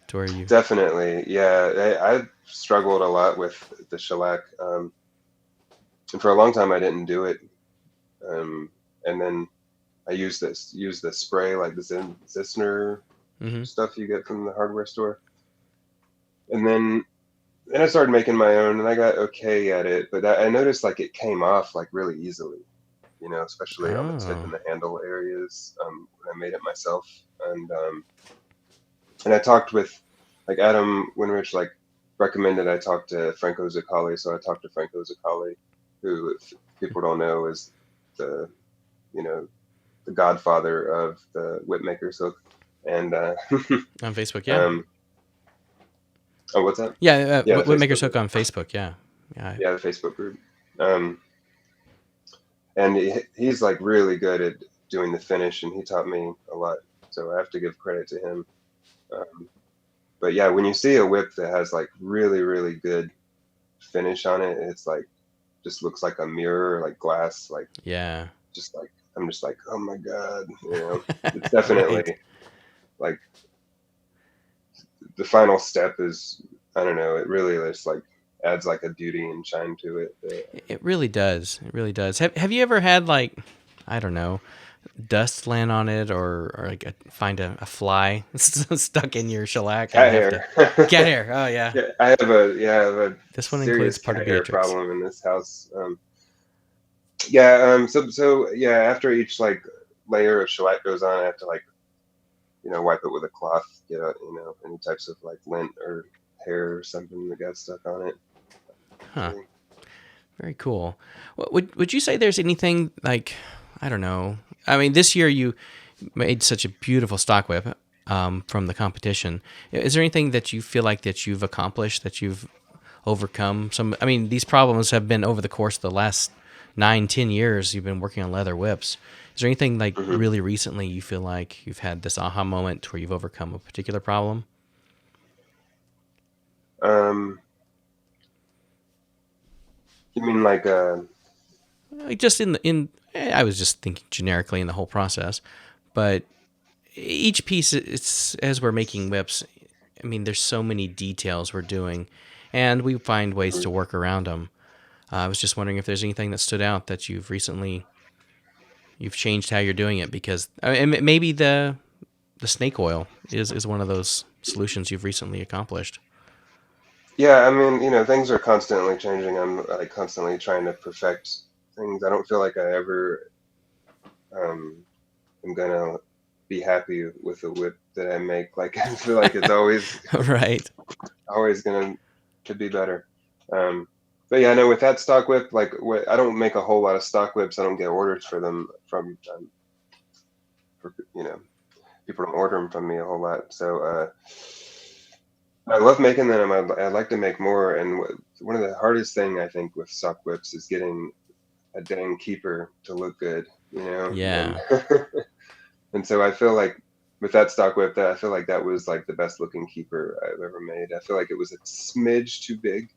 to where you? Definitely, yeah. I've struggled a lot with the shellac, and for a long time I didn't do it. And then I use the spray like the Zissner Hmm. stuff you get from the hardware store, and then I started making my own, and I got okay at it. But I noticed like it came off like really easily, especially on the tip Oh, and the handle areas when I made it myself. And I talked with like Adam Winrich like recommended I talk to Franco Zuccali, so I talked to Franco Zuccali, who, if people don't know, is the you know the godfather of the whipmaker silk. And on Facebook, yeah, um, oh, what's that? yeah. Yeah, the Whipmaker Facebook Soak group. on Facebook, yeah, yeah. Yeah, the Facebook group. Um, and he's like really good at doing the finish, and he taught me a lot. So I have to give credit to him. Um, but yeah, when you see a whip that has like really really good finish on it, it's like just looks like a mirror, like glass, like Yeah. just like I'm just like, oh my God, it's definitely Right. like the final step is, I don't know, it really just like adds like a beauty and shine to it. It really does. It really does. Have you ever had like, I don't know, dust land on it, or like find a fly stuck in your shellac and Cat have to cat hair. hair? Oh yeah. Yeah, I have a This one serious includes part cat of hair Beatrix. problem in this house. Yeah, so yeah, after each like layer of shellac goes on, I have to like, wipe it with a cloth, get out, any types of like lint or hair or something that got stuck on it. Huh. Really. Very cool. Would you say there's anything like, I don't know? I mean, this year you made such a beautiful stock whip from the competition. Is there anything that you feel like that you've accomplished, that you've overcome? Some, I mean, these problems have been over the course of the last 9, 10 years. You've been working on leather whips. Is there anything like Hmm. really recently you feel like you've had this aha moment where you've overcome a particular problem? Um, you mean like Like just I was just thinking generically in the whole process, but each piece, it's as we're making whips, I mean, there's so many details we're doing, and we find ways to work around them. I was just wondering if there's anything that stood out that you've changed how you're doing it, because and maybe the snake oil is one of those solutions you've recently accomplished. yeah, I mean, things are constantly changing. I'm like constantly trying to perfect things. I don't feel like I ever um am gonna be happy with the whip that I make. Like I feel like it's Right. always gonna to be better. Um, but yeah, no, with that stock whip, like I don't make a whole lot of stock whips. I don't get orders for them for, people don't order them from me a whole lot. So I love making them. I'd like to make more. And one of the hardest thing I think with stock whips is getting a dang keeper to look good, and Yeah. and so I feel like with that stock whip, that I feel like that was like the best looking keeper I've ever made. I feel like it was a smidge too big,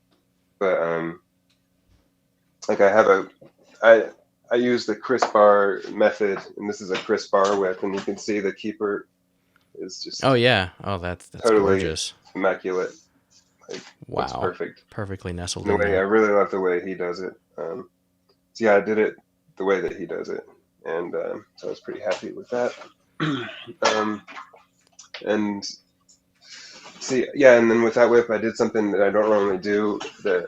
but like I I use the crisp bar method, and this is a crisp bar whip, and you can see the keeper is Oh just yeah. Oh, that's totally gorgeous. immaculate. Like looks Wow. perfect. Perfectly nestled And the in way I there. really love the way he does it. So yeah, I did it the way that he does it, and so I was pretty happy with that. um, and see, yeah, and then with that whip, I did something that I don't normally do. That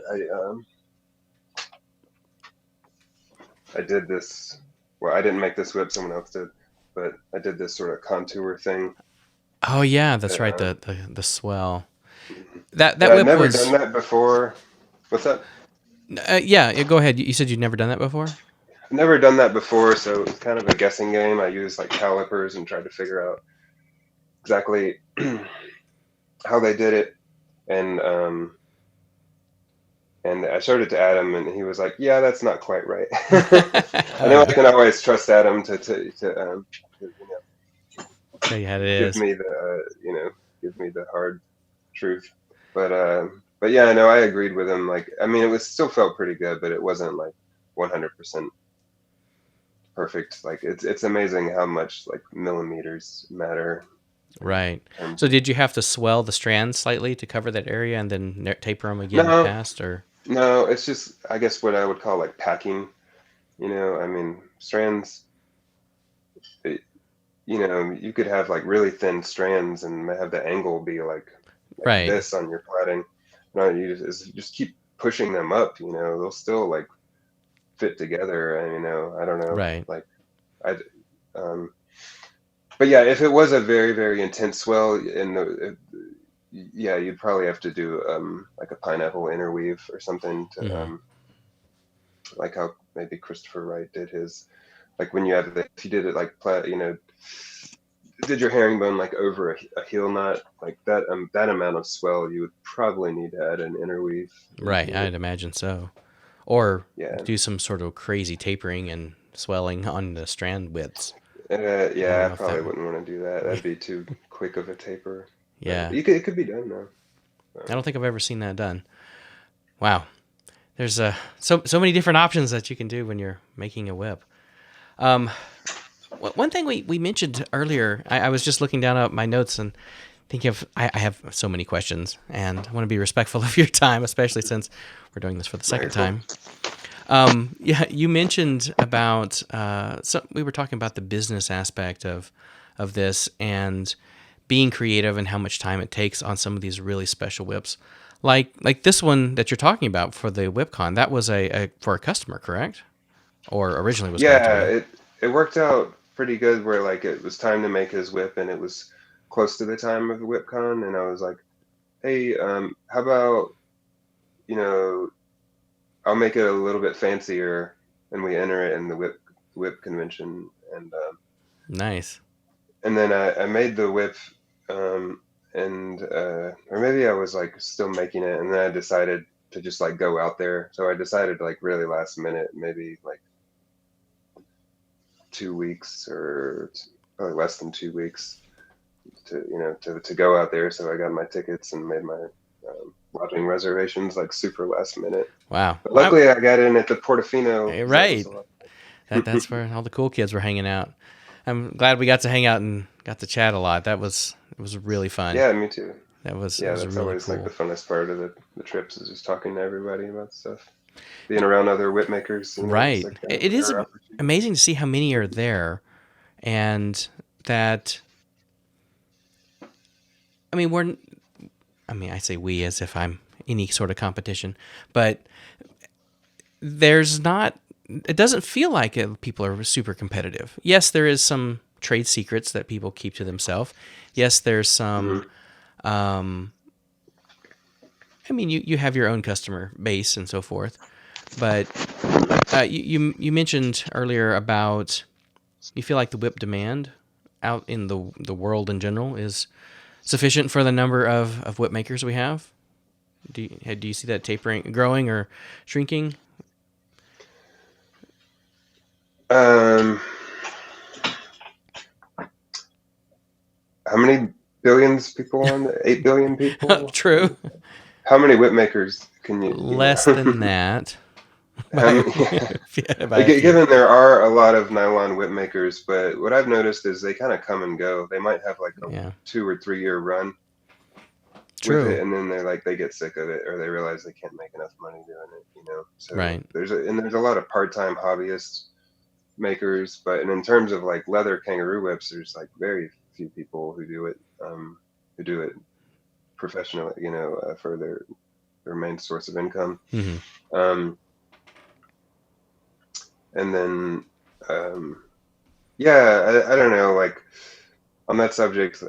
I did this. Well, I didn't make this whip; someone else did. But I did this sort of contour thing Oh yeah, that's that right. The swell. That that I'd whip never done was. that before. What's that? Yeah. Go ahead. You said you'd never done that before. I've never done that before, so it was kind of a guessing game. I used like calipers and tried to figure out exactly how they did it, and I showed it to Adam, and he was like, "Yeah, that's not quite right." I Oh know I yeah. can always trust Adam to Tell you how it give is. me the give me the hard truth. But yeah, I know I agreed with him. Like, I mean, it was still felt pretty good, but it wasn't like 100% perfect. Like, it's amazing how much like millimeters matter. In Right. terms So of did you have to swell the strands slightly to cover that area and then taper them again no, past, or? no, it's just I guess what I would call like packing. I mean, strands. It, you could have like really thin strands and have the angle be like Right. this on your plaiting. No, you just keep pushing them up. They'll still like fit together. And I don't know, Right. like I. Um, but yeah, if it was a very very intense swell, yeah, you'd probably have to do like a pineapple interweave or something to Hmm. like how maybe Christopher Wright did his. Like when you have if you did it like did your herringbone like over a heel knot like that amount of swell, you would probably need to add an interweave Right. into it. I'd imagine so. Or Yeah, do some sort of crazy tapering and swelling on the strand widths. I don't yeah, I know if that probably would. wouldn't want to do that. That'd be too quick of a taper. But Yeah. it could be done though. I don't think I've ever seen that done. Wow. there's so many different options that you can do when you're making a whip. Um, one thing we mentioned earlier, I was just looking down at my notes and thinking of, I have so many questions, and I want to be respectful of your time, especially since we're doing this for the Very second cool. time. Yeah, you mentioned about, so we were talking about the business aspect of this and being creative and how much time it takes on some of these really special whips. Like this one that you're talking about for the WhipCon, that was a for a customer, correct? Or originally was going to Yeah, be. it worked out pretty good where like it was time to make his whip and it was close to the time of the WhipCon and I was like, hey, how about, you know, I'll make it a little bit fancier and we enter it in the whip convention Nice. and then I made the whip and or maybe I was like still making it and then I decided to just like go out there. So I decided like really last minute, maybe like 2 weeks or probably less than 2 weeks to to go out there. So I got my tickets and made my lodging reservations like super last minute. Wow. But Well, luckily I got in at the Portofino because that was right. a lot. That's where all the cool kids were hanging out. I'm glad we got to hang out and got to chat a lot. It was really fun. Yeah, me too. It Yeah, was that's really always like the cool. funnest part of the trips is just talking to everybody about stuff. Being around other whip makers, it's Right. like a It is rare opportunity. amazing to see how many are there, and that. I mean, we're. I mean, I say we as if I'm any sort of competition, but there's not. It doesn't feel like people are super competitive. Yes, there is some trade secrets that people keep to themselves. Yes, there's some. Hmm. Um, I mean, you have your own customer base and so forth, but you mentioned earlier about you feel like the whip demand out in the world in general is sufficient for the number of whip makers we have. Do you see that tapering, growing, or shrinking? Um, how many billions people on there? 8 billion people. True. How many whip makers can you Less than that How by many, yeah. by a few. Given there are a lot of nylon whip makers, but what I've noticed is they kind of come and go. They might have like a Yeah. 2 or 3 year run with True. it, and then they get sick of it, or they realize they can't make enough money doing it. So Right. there's a lot of part-time hobbyist makers, but and in terms of like leather kangaroo whips, there's like very few people who do it professionally, for their main source of income. Hmm. Um, and then yeah, I don't know, like on that subject,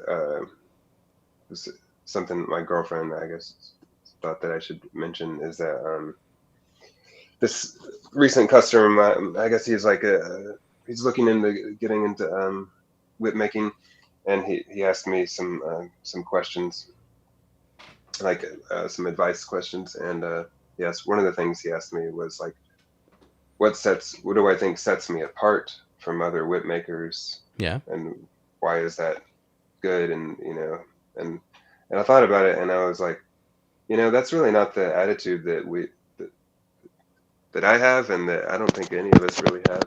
was something my girlfriend, I guess, thought that I should mention is that this recent customer, I guess he's looking into getting into whip making, and he asked me some questions, like some advice questions, and yes, one of the things he asked me was like, what do I think sets me apart from other whip makers, Yeah. and why is that good, and and I thought about it, and I was like, that's really not the attitude that, that I have, and that I don't think any of us really have.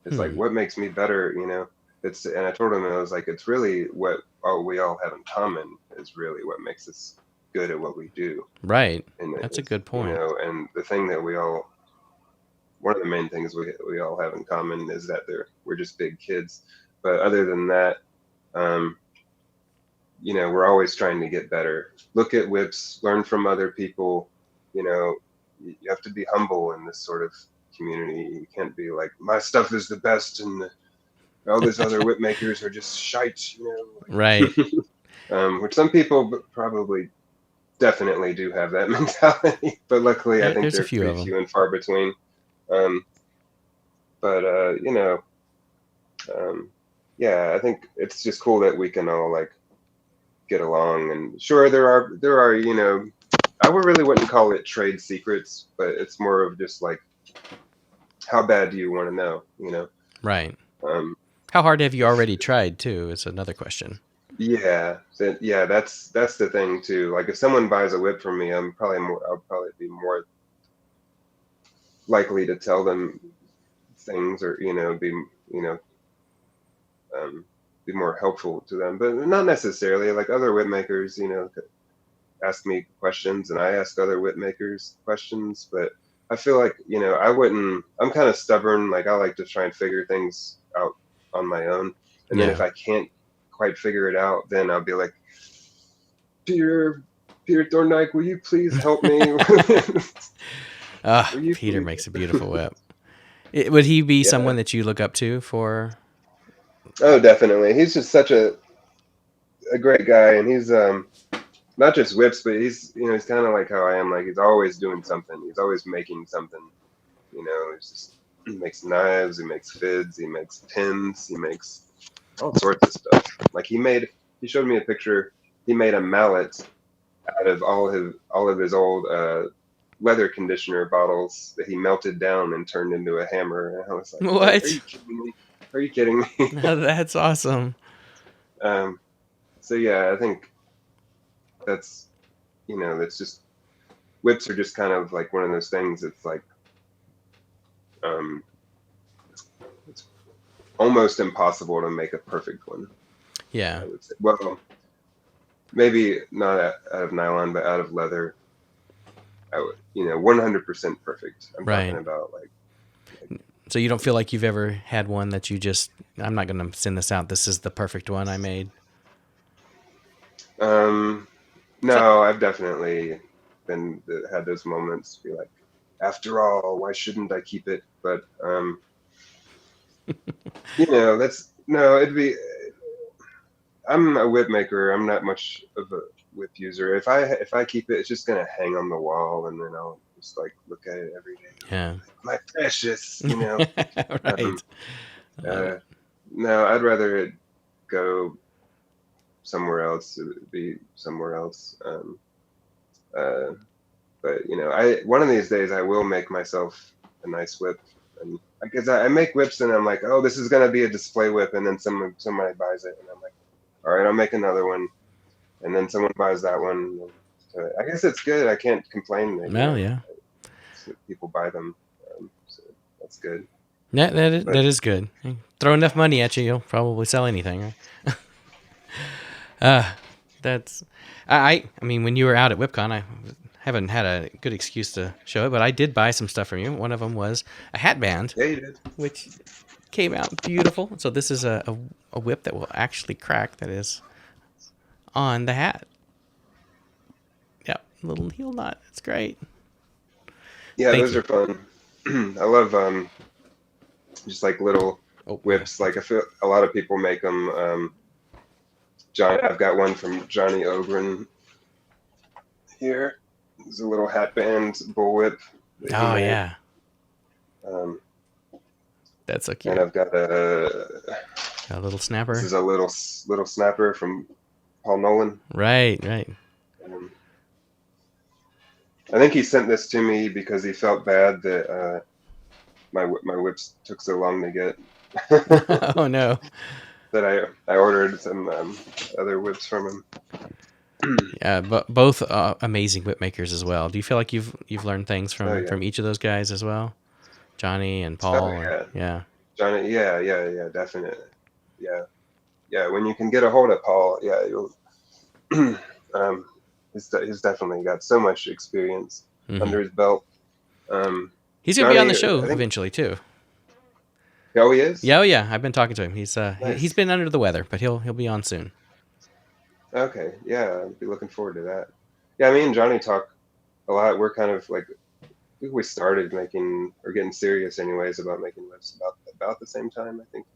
It's like Hmm. what makes me better. And I told him, I was like, it's really what we all have in common is really what makes us good at what we do, Right. and That's a it's good point. and the thing that one of the main things we all have in common is that we're just big kids. But other than that, um, we're always trying to get better. Look at whips, learn from other people. You have to be humble in this sort of community. You can't be like, my stuff is the best, and all these other whip makers are just shite. Right. Which some people probably definitely do have that mentality, but luckily I think There's a they're few pretty of them. few and far between. Um, but um, yeah, I think it's just cool that we can all like get along. And sure, there are I would really wouldn't call it trade secrets, but it's more of just like how bad do you want to know. Right. Um, How hard have you already tried too? Is another question. yeah, yeah, that's the thing too. Like if someone buys a whip from me, I'll probably be more likely to tell them things, or be um, be more helpful to them, but not necessarily. Like other whip makers, ask me questions, and I ask other whip makers questions. But I feel like I wouldn't. I'm kind of stubborn. Like I like to try and figure things out on my own, and then if Yeah. I can't quite figure it out, then I'll be like, Peter, Peter Thorndike, will you please help me? Ah, Will you Peter please? makes a beautiful whip. Would he be Yeah. someone that you look up to for? Oh, definitely. He's just such a great guy, and he's not just whips, but he's kind of like how I am. Like he's always doing something. He's always making something. He's just he makes knives, he makes fids, he makes pins, he makes all sorts of stuff. Like he showed me a picture. He made a mallet out of all of his old leather conditioner bottles that he melted down and turned into a hammer. And I was like, are What? you kidding me? Are you kidding me? That's awesome. um, so yeah, I think that's that's just whips are just kind of like one of those things. It's like um, it's almost impossible to make a perfect one. Yeah. I would say. Well, maybe not out of nylon, but out of leather. I would, 100% perfect. I'm talking Right. about like So you don't feel like you've ever had one that you just, I'm not going to send this out. This is the perfect one I made. um, So, no, I've definitely had those moments. Be like, after all, why shouldn't I keep it? But that's no. It'd be. I'm a whip maker. I'm not much of a whip user. If I keep it, it's just gonna hang on the wall, and then I'll just like look at it every day. yeah. Like, my precious. Um, Right. I love uh, it. no, I'd rather it go somewhere else. Be somewhere else. Uh, but I one of these days I will make myself a nice whip, and because I make whips and I'm like, oh, this is gonna be a display whip, and then somebody buys it, and I'm like, all right, I'll make another one, and then someone buys that one. So I guess it's good. I can't complain that Well, yeah. people buy them, so that's good. Yeah, But that is good. Throw enough money at you, you'll probably sell anything, right? Uh, that's I mean, when you were out at WhipCon, I haven't had a good excuse to show it, but I did buy some stuff from you. One of them was a hat band, yeah, you did. which came out beautiful. So this is a whip that will actually crack. That is on the hat. Yep, little heel knot. It's great. Yeah, Thank those you. are fun. I love just like little Oh, whips. Like I feel a lot of people make them. I've got one from Johnny Ogren here. It's a little hat band bullwhip that he oh made. yeah, Um, that's so and cute. I've got A little this snapper. is a little snapper from Paul Nolan. Right, right. Um, I think he sent this to me because he felt bad that my whips took so long to get. Oh no. That I ordered some other whips from him. Yeah, but both amazing whip makers as well. Do you feel like you've learned things Oh from yeah. each of those guys as well, Johnny and Oh Paul? Or yeah. yeah, Johnny. Yeah, yeah, yeah. Definitely. Yeah, yeah. When you can get a hold of Paul, yeah, you'll. um, he's definitely got so much experience hmm under his belt. Um, he's gonna be on Johnny, the show I think. eventually too. Oh, he is. Yeah, oh yeah. I've been talking to him. He's Nice. been under the weather, but he'll be on soon. Okay. Yeah, I'll be looking forward to that. Yeah, me and Johnny talk a lot. We're kind of like I think we started making or getting serious anyways about making whips about the same time, I think.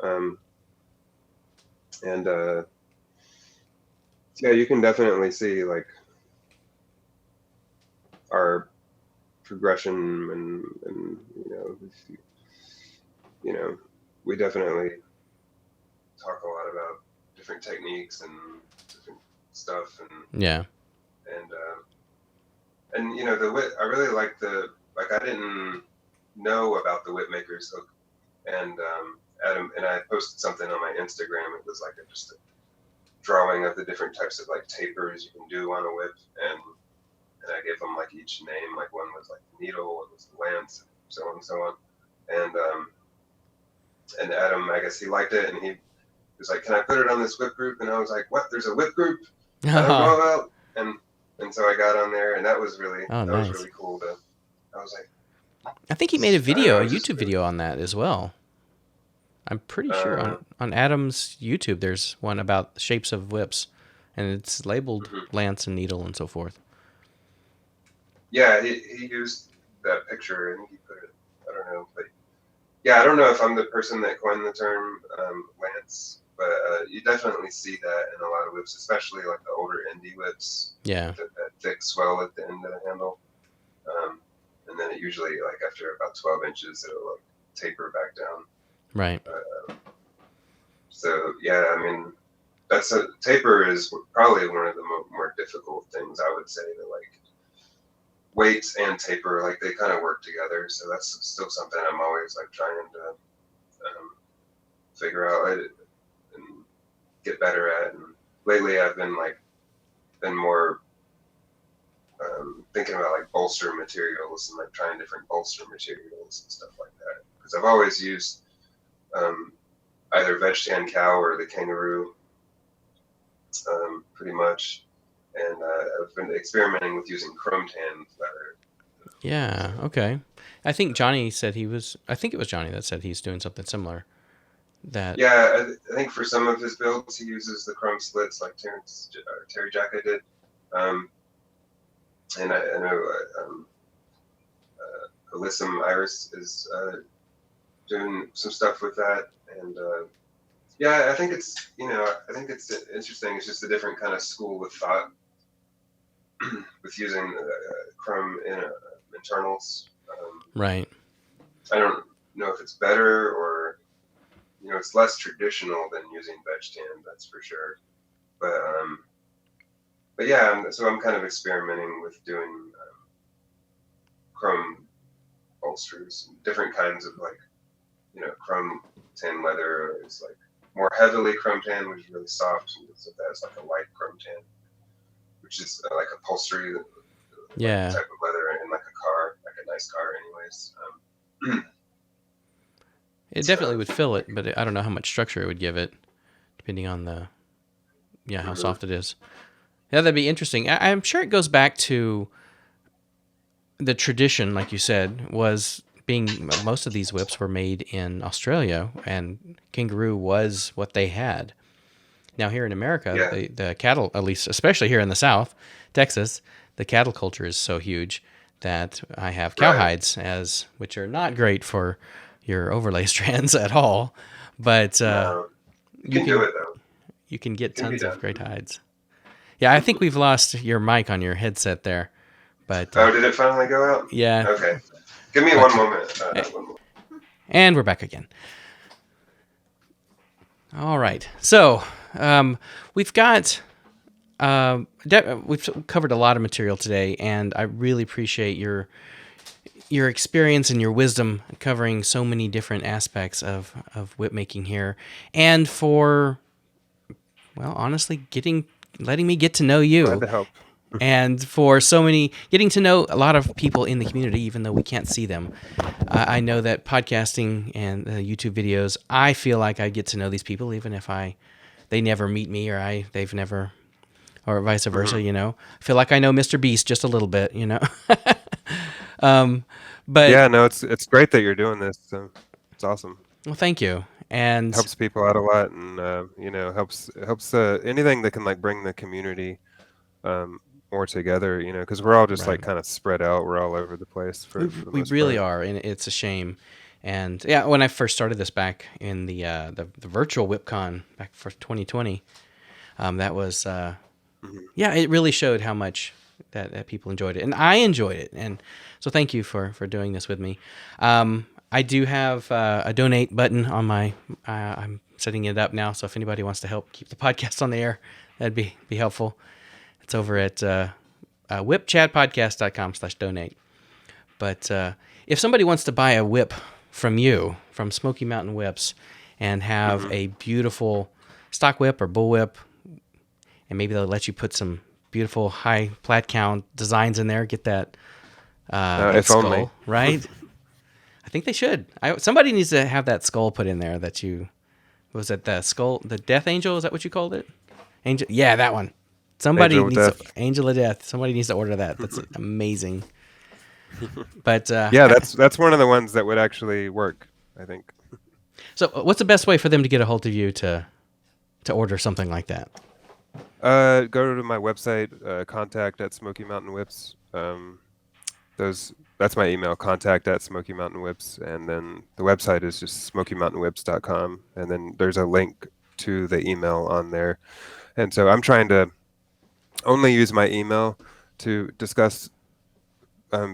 Um, and yeah, you can definitely see like our progression, and you know we definitely talk a lot about different techniques and different stuff, Yeah. and the whip. I really like the like I didn't know about the whip maker's hook, and Adam and I posted something on my Instagram. It was like just a drawing of the different types of like tapers you can do on a whip, and I gave them like each name. Like one was like needle, one was the lance, so on and so on. And Adam, I guess he liked it, and he was like, "Can I put it on this whip group?" And I was like, "What? There's a whip group? I don't know about." And so I got on there, and that was really nice. cool. I was like, I think he made a video, a just YouTube video on that as well. I'm pretty sure on Adam's YouTube there's one about the shapes of whips, and it's labeled lance and needle and so forth. Yeah, he used that picture and he put it. I don't know, but yeah, I don't know if I'm the person that coined the term lance, but you definitely see that in a lot of whips, especially like the older indie whips. Yeah. That thick swell at the end of the handle, and then it usually like after about 12 inches it'll like taper back down. Right. So yeah, I mean, taper is probably one of the more difficult things, I would say, to like weight and taper, like they kind of work together. So that's still something I'm always like trying to figure out and get better at. And lately I've been more thinking about like bolster materials and like trying different bolster materials and stuff like that, because I've always used either veg tan cow or the kangaroo, pretty much. And I've been experimenting with using chrome tan leather. Yeah, okay. I think Johnny said I think it was Johnny that said he's doing something similar. Yeah, I think for some of his builds he uses the chrome slits like Terry Jacka did. And I know Alyssum Iris is doing some stuff with that. And yeah, I think it's interesting. It's just a different kind of school of thought with using chrome in internals. Right. I don't know if it's better or, it's less traditional than using veg tan, that's for sure. But yeah, so I'm kind of experimenting with doing chrome bolsters, different kinds of like, chrome tan leather is like more heavily chrome tan, which is really soft. So that's like a light chrome tan, which is like upholstery, yeah, type of leather in like a car, like a nice car, anyways. It definitely would fill it, but I don't know how much structure it would give it, depending on how soft it is. Yeah, that'd be interesting. I'm sure it goes back to the tradition, like you said, was being most of these whips were made in Australia, and kangaroo was what they had. Now here in America, the cattle, at least especially here in the South, Texas, the cattle culture is so huge that I have cowhides, which are not great for your overlay strands at all. But you can do it though. You can get tons of great hides. Yeah, I think we've lost your mic on your headset there. But did it finally go out? Yeah. Okay. Give me one moment. And we're back again. All right. So we've got we've covered a lot of material today, and I really appreciate your experience and your wisdom covering so many different aspects of whip making here, and for, well, honestly, letting me get to know you. Glad to help. And for getting to know a lot of people in the community, even though we can't see them. I know that podcasting and YouTube videos, I feel like I get to know these people, even if they never meet me or they've never, or vice versa, I feel like I know Mr. Beast just a little bit, But yeah, no, it's great that you're doing this. So it's awesome. Well, thank you. And helps people out a lot, and helps anything that can like bring the community more together, because we're all just like kind of spread out. We're all over the place. We really are, and it's a shame. And yeah, when I first started this back in the virtual WhipCon back for 2020, that was it really showed how much that people enjoyed it, and I enjoyed it, and so thank you for doing this with me. I do have a donate button on my. I'm setting it up now, so if anybody wants to help keep the podcast on the air, that'd be helpful. It's over at WhipChatPodcast.com/donate. But if somebody wants to buy a whip from you, from Smoky Mountain Whips, and have a beautiful stock whip or bull whip, and maybe they'll let you put some beautiful high plat count designs in there. Get that If only. skull, right? I think they should. Somebody needs to have that skull put in there that you... Was it the skull, the Death Angel? Is that what you called it? Angel, yeah, that one. Somebody Angel of needs Death. Angel of Death. Somebody needs to order that. That's amazing. But Yeah, that's one of the ones that would actually work, I think. so, what's the best way for them to get a hold of you to order something like that? Go to my website, contact at Smoky Mountain Whips. That's my email, contact at Smoky Mountain Whips, and then the website is just smokymountainwhips.com, and then there's a link to the email on there. And so I'm trying to only use my email to discuss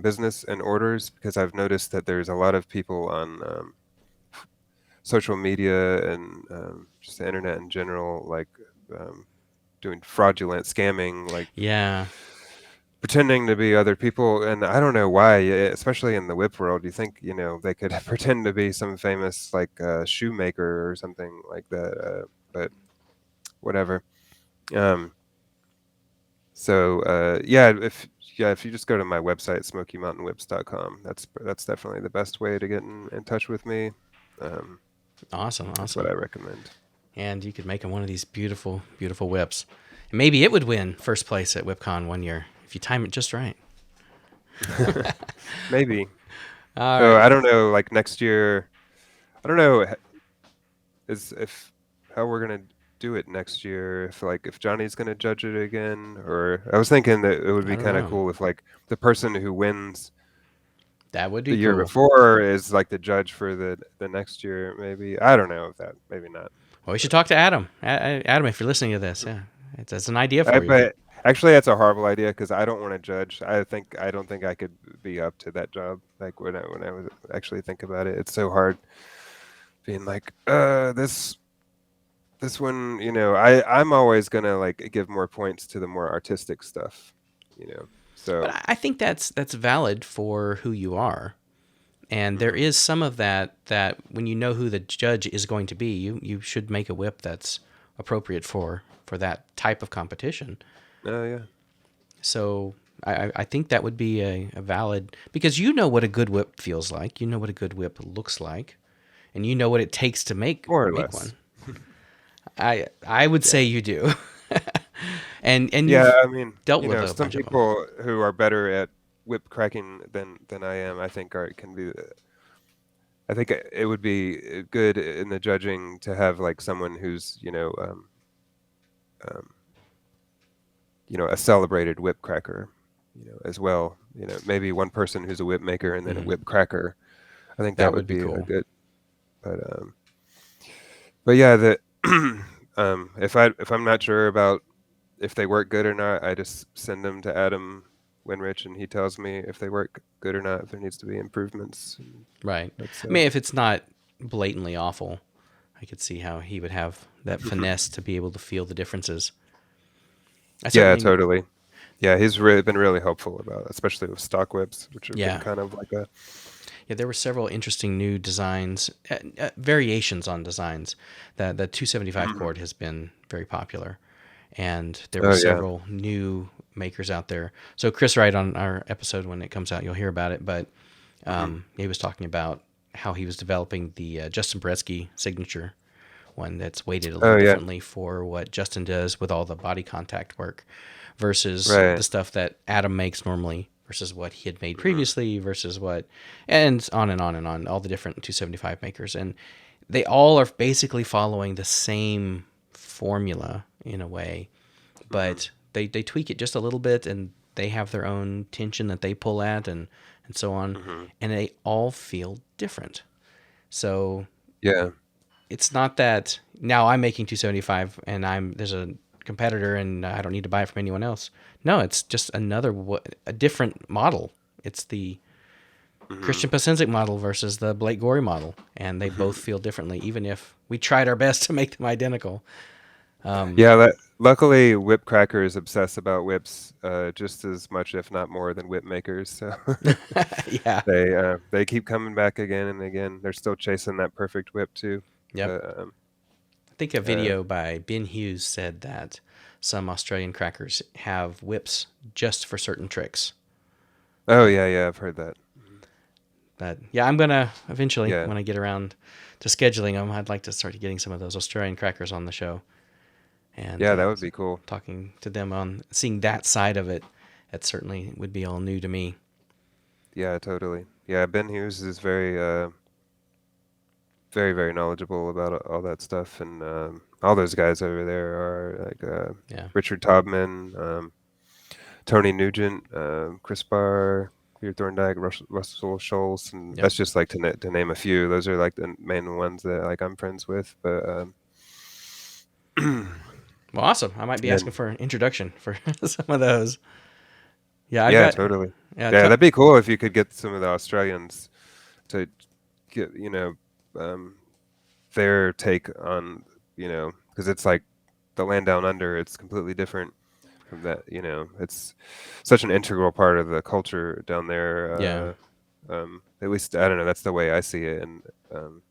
business and orders, because I've noticed that there's a lot of people on social media and just the internet in general, like doing fraudulent scamming, like Yeah. pretending to be other people. And I don't know why, especially in the whip world, you think, they could pretend to be some famous like shoemaker or something like that, but whatever. If you just go to my website, smokymountainwhips.com, that's definitely the best way to get in touch with me. Awesome. That's what I recommend. And you could make them one of these beautiful, beautiful whips. And maybe it would win first place at WhipCon one year if you time it just right. Maybe. All So right. I don't know, like next year, I don't know how we're gonna do it next year. If Johnny's gonna judge it again, or I was thinking that it would be I don't kind of know. cool if like the person who wins That would the be year cool. before is like the judge for the next year. Maybe, I don't know if that, maybe not. Well, we should talk to Adam. Adam, if you're listening to this, yeah, that's an idea for you. But actually, that's a horrible idea, because I don't want to judge. I don't think I could be up to that job. Like when I was actually think about it, it's so hard being like, this one, I'm always gonna like give more points to the more artistic stuff, So But I think that's valid for who you are. And there is some of that when you know who the judge is going to be, you should make a whip that's appropriate for that type of competition. oh yeah, So I think that would be a valid, because you know what a good whip feels like, you know what a good whip looks like, and you know what it takes to make more or less. one. I would say you do. and Yeah, you've I mean, dealt with a some bunch of them. people who are better at whip cracking than I am, I think can be. I think it would be good in the judging to have like someone who's a celebrated whip cracker, as well. Maybe one person who's a whip maker and then a whip cracker. I think that would be cool. a good. But yeah, if I'm not sure about if they work good or not, I just send them to Adam Winrich, and he tells me if they work good or not, if there needs to be improvements. Right. I mean, if it's not blatantly awful, I could see how he would have that finesse to be able to feel the differences. Yeah, totally. Yeah, he's been really helpful about, especially with stock whips, which have been kind of like a. Yeah, there were several interesting new designs, variations on designs. The 275 cord has been very popular, and there were several new makers out there. So Chris Wright, on our episode when it comes out, you'll hear about it. But he was talking about how he was developing the Justin Bretsky signature one that's weighted a little differently for what Justin does with all the body contact work versus the stuff that Adam makes normally versus what he had made previously versus what, and on and on and on, all the different 275 makers. And they all are basically following the same formula in a way, but they tweak it just a little bit, and they have their own tension that they pull at and so on, and they all feel different. So yeah, it's not that now I'm making 275 and there's a competitor and I don't need to buy it from anyone else. No, it's just a different model. It's the Christian Pasenzik model versus the Blake Gorey model, and they both feel differently, even if we tried our best to make them identical. Luckily, whip crackers obsess about whips just as much, if not more, than whip makers. So Yeah. they keep coming back again and again. They're still chasing that perfect whip too. Yep. I think a video by Ben Hughes said that some Australian crackers have whips just for certain tricks. Oh yeah, I've heard that. But yeah, I'm gonna eventually, Yeah, when I get around to scheduling them, I'd like to start getting some of those Australian crackers on the show and yeah, that would be cool. talking to them on seeing that side of it. That certainly would be all new to me. Yeah, totally. Yeah, Ben Hughes is very knowledgeable about all that stuff, and all those guys over there are like Yeah. Richard Taubman, Tony Nugent, Chris Barr, Peter Thorndike, Russell Scholes, and Yep. that's just like to name a few. Those are like the main ones that like I'm friends with. But Well, awesome. I might be asking and for an introduction for some of those. Yeah, I've yeah, got totally. yeah. Yeah, that'd be cool if you could get some of the Australians to get um, their take on because it's like the land down under. It's completely different from that. It's such an integral part of the culture down Yeah. there. At least I don't know. That's the way I see it. And um,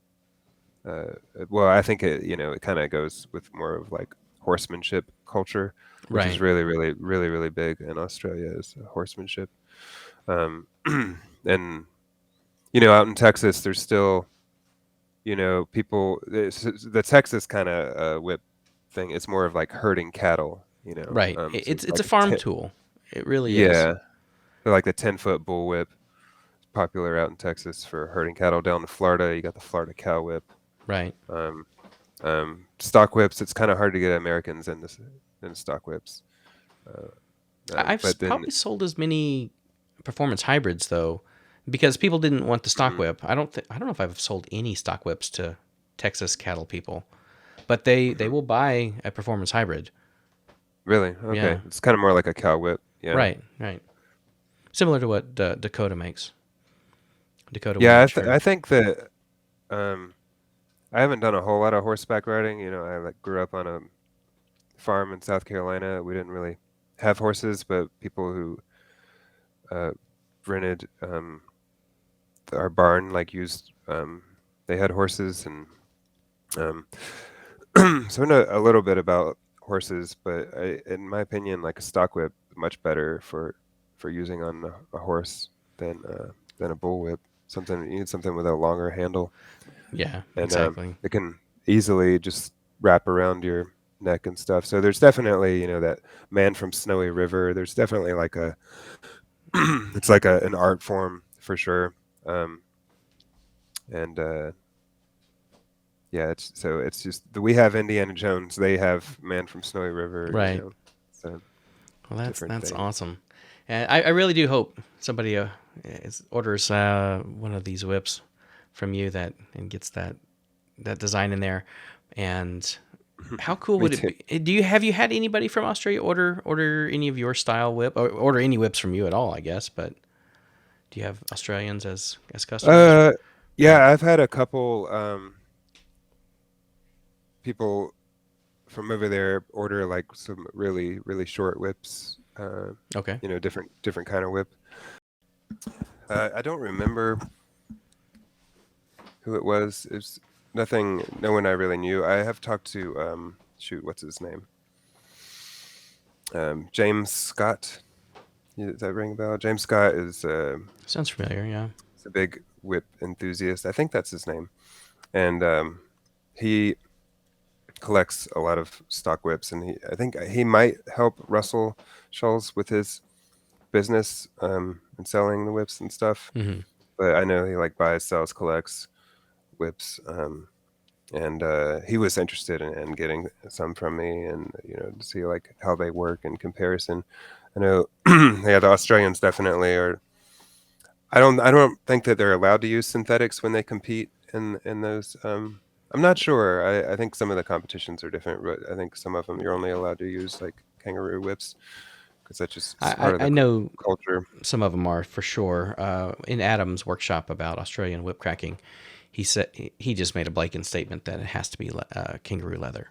uh, well, I think it kind of goes with more of like horsemanship culture, which is Right. really big in Australia is horsemanship. Um, and out in Texas, there's still people. The Texas kind of whip thing. It's more of like herding cattle. Right. So It's a like farm tool. It really is. yeah, like the 10-foot bull whip is popular out in Texas for herding cattle. Down in Florida, you got the Florida cow whip. Right. Um, stock whips. It's kind of hard to get Americans in stock whips. Uh, I've but then, probably sold as many performance hybrids though, because people didn't want the stock mm, whip. I don't know if I've sold any stock whips to Texas cattle people, but they mhm. will buy a performance hybrid. Really, Yeah. okay. It's kind of more like a cow whip. Yeah, Right. Right. Similar to what Dakota makes. Dakota would yeah. much for. I think that um, I haven't done a whole lot of horseback riding. I like grew up on a farm in South Carolina. We didn't really have horses, but people who uh, rented our barn like used they had horses and um, so I know a little bit about horses, but in my opinion, like a stock whip is much better for using on a horse than a bull whip. Something you need something with a longer handle, Yeah. and Exactly. it can easily just wrap around your neck and stuff. So there's definitely that man from Snowy River. There's definitely like a it's like an art form for sure. Um, and yeah, it's just we have Indiana Jones. They have Man from Snowy River. Right. So Well, different that's thing. awesome. And I really do hope somebody orders one of these whips from you that and gets that design in there. And how cool Me would it too. be? Have you had anybody from Australia order any of your style whip or order any whips from you at all? I guess, but do you have Australians as customers? Uh, Yeah. yeah, I've had a couple people from over there order like some really short whips. Okay. Different kind of whip. I don't remember who it was. It's nothing. No one I really knew. I have talked to shoot, what's his name? James Scott. Does that ring a bell? James Scott is Sounds familiar. Yeah. a big whip enthusiast. I think that's his name, and he collects a lot of stock whips, and I think he might help Russell Scholes with his business and selling the whips and stuff. Hmm. But I know he like buys, sells, collects whips, and he was interested in getting some from me, and to see like how they work in comparison. I know, yeah, the Australians definitely are. I don't think that they're allowed to use synthetics when they compete in those. I'm not sure. I think some of the competitions are different, but I think some of them you're only allowed to use like kangaroo whips because that's just it's part of I the know culture. some of them are for sure. In Adam's workshop about Australian whip cracking, he said he just made a blanket statement that it has to be kangaroo leather.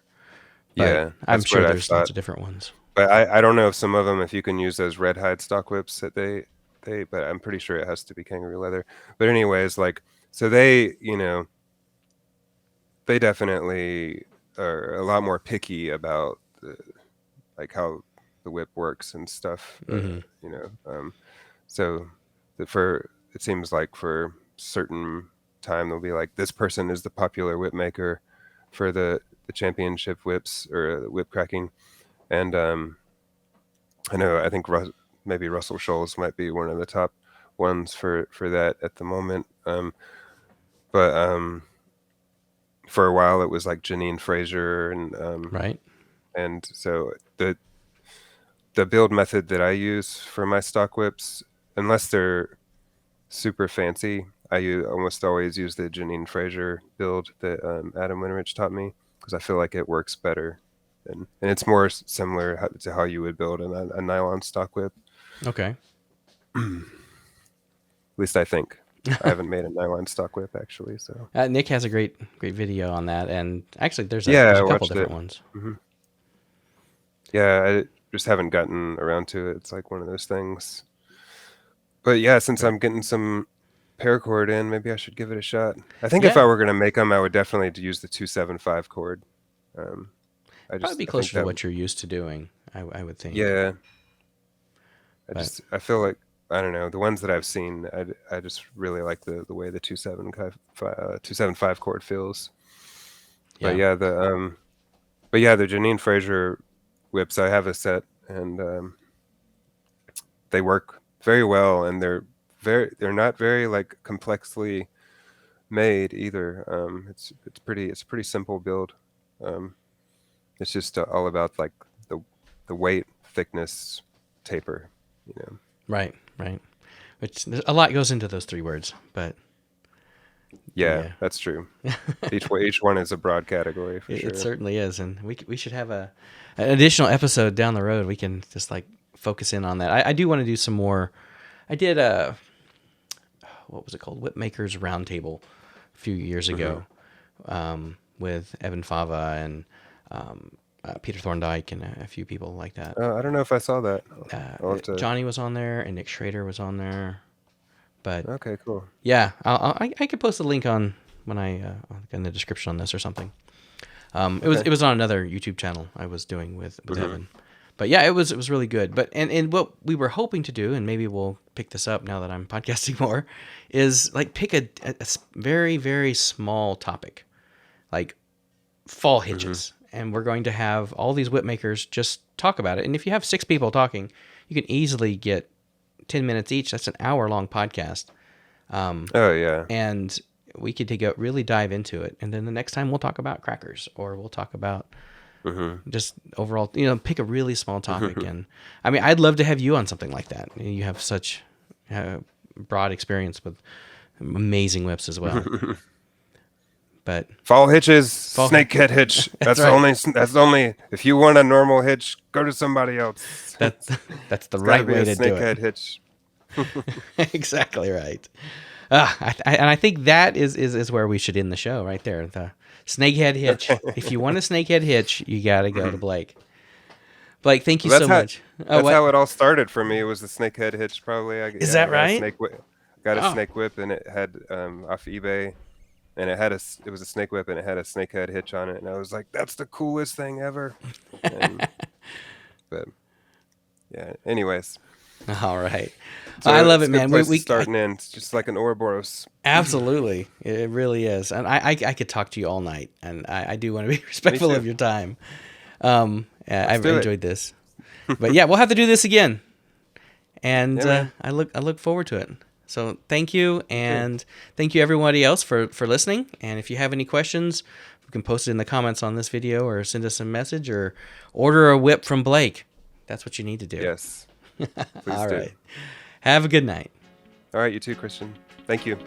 But Yeah, I'm that's what sure I there's lots thought. of different ones. But I don't know if some of them if you can use those red hide stock whips that but I'm pretty sure it has to be kangaroo leather. But anyways, like so they definitely are a lot more picky about like how the whip works and stuff. Mm-hmm. You know, so it seems like for certain time there'll be like this person is the popular whip maker for the championship whips or whip cracking, and I think maybe Russell Scholes might be one of the top ones for that at the moment. But for a while it was like Janine Fraser Right. and so the build method that I use for my stock whips, unless they're super fancy, almost always use the Janine Fraser build that Adam Winrich taught me, because I feel like it works better, and it's more similar to how you would build a nylon stock whip. Okay. At least I think. I haven't made a nylon stock whip actually, so Nick has a great video on that, and actually there's yeah, a I couple watched different it. ones. Mm-hmm. Yeah, I just haven't gotten around to it. It's like one of those things. But yeah, since I'm getting some paracord in, maybe I should give it a shot. I think if I were going to make them, I would definitely use the 275 cord. Probably be closer to what you're used to doing, I would think. Yeah. I feel like, I don't know, the ones that I've seen, I just really like the way the 275 cord feels. But yeah, the Janine Fraser whips, I have a set, and they work very well, and they're not very like complexly made either. It's a pretty simple build. It's just all about like the weight, thickness, taper, you know. Right. Which a lot goes into those 3 words, but yeah. That's true. Each one is a broad category for sure. It certainly is, and we should have an additional episode down the road. We can just like focus in on that. I do want to do some more. I did what was it called? Whip Makers Roundtable a few years ago, with Evan Fava and Peter Thorndike and a few people like that. I don't know if I saw that. Johnny was on there and Nick Schrader was on there. But okay, cool. Yeah, I could post a link on when in the description on this or something. It was on another YouTube channel I was doing with Evan. But yeah, it was really good. But and what we were hoping to do, and maybe we'll pick this up now that I'm podcasting more, is like pick a very, very small topic, like fall hitches. And we're going to have all these whip makers just talk about it. And if you have 6 people talking, you can easily get 10 minutes each. That's an hour-long podcast. Oh, yeah. And we could really dive into it. And then the next time we'll talk about crackers, or we'll talk about just overall, pick a really small topic. And I mean, I'd love to have you on something like that. You have such broad experience with amazing whips as well. But fall hitches, snakehead hitch. That's right. That's only if you want a normal hitch, go to somebody else. That's the right way to do it. Snakehead hitch. Exactly right. And I think that is where we should end the show right there. The snakehead hitch. If you want a snakehead hitch, you got to go to Blake. Blake, thank you so much. That's how it all started for me. It was the snakehead hitch, probably. Is that right? Got a snake whip, and it had off eBay. And it was a snake whip, and it had a snakehead hitch on it, and I was like, "That's the coolest thing ever." But yeah, anyways. All right, so I love it, man. We starting in, it's just like an Ouroboros. Absolutely, it really is, and I could talk to you all night, and I do want to be respectful of your time. I've enjoyed this, but yeah, we'll have to do this again, and I look forward to it. So thank you, and thank you everybody else for listening. And if you have any questions, you can post it in the comments on this video, or send us a message, or order a whip from Blake. That's what you need to do. Yes. Please All do. right. Have a good night. All right, you too, Christian. Thank you.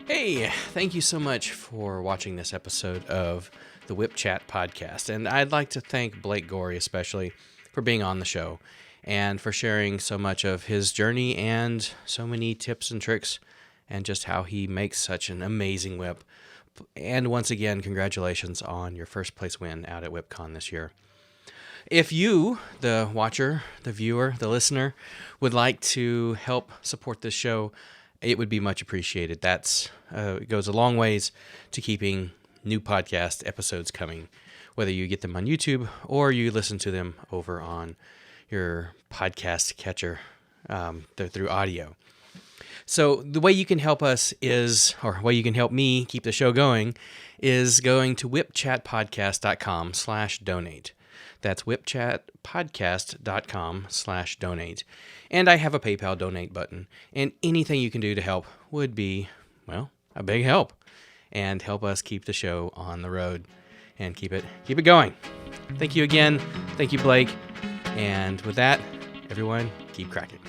Hey, thank you so much for watching this episode of the WhipChat podcast. And I'd like to thank Blake Gorey especially for being on the show, and for sharing so much of his journey and so many tips and tricks, and just how he makes such an amazing whip. And once again, congratulations on your first place win out at WhipCon this year. If you, the watcher, the viewer, the listener, would like to help support this show, it would be much appreciated. It goes a long ways to keeping new podcast episodes coming. whether you get them on YouTube or you listen to them over on your podcast catcher through audio. So the way you can help us is, or way you can help me keep the show going, is going to whipchatpodcast.com/donate. That's whipchatpodcast.com/donate. And I have a PayPal donate button. And anything you can do to help would be, well, a big help. And help us keep the show on the road and keep it going. Thank you again. Thank you, Blake. And with that, everyone, keep cracking.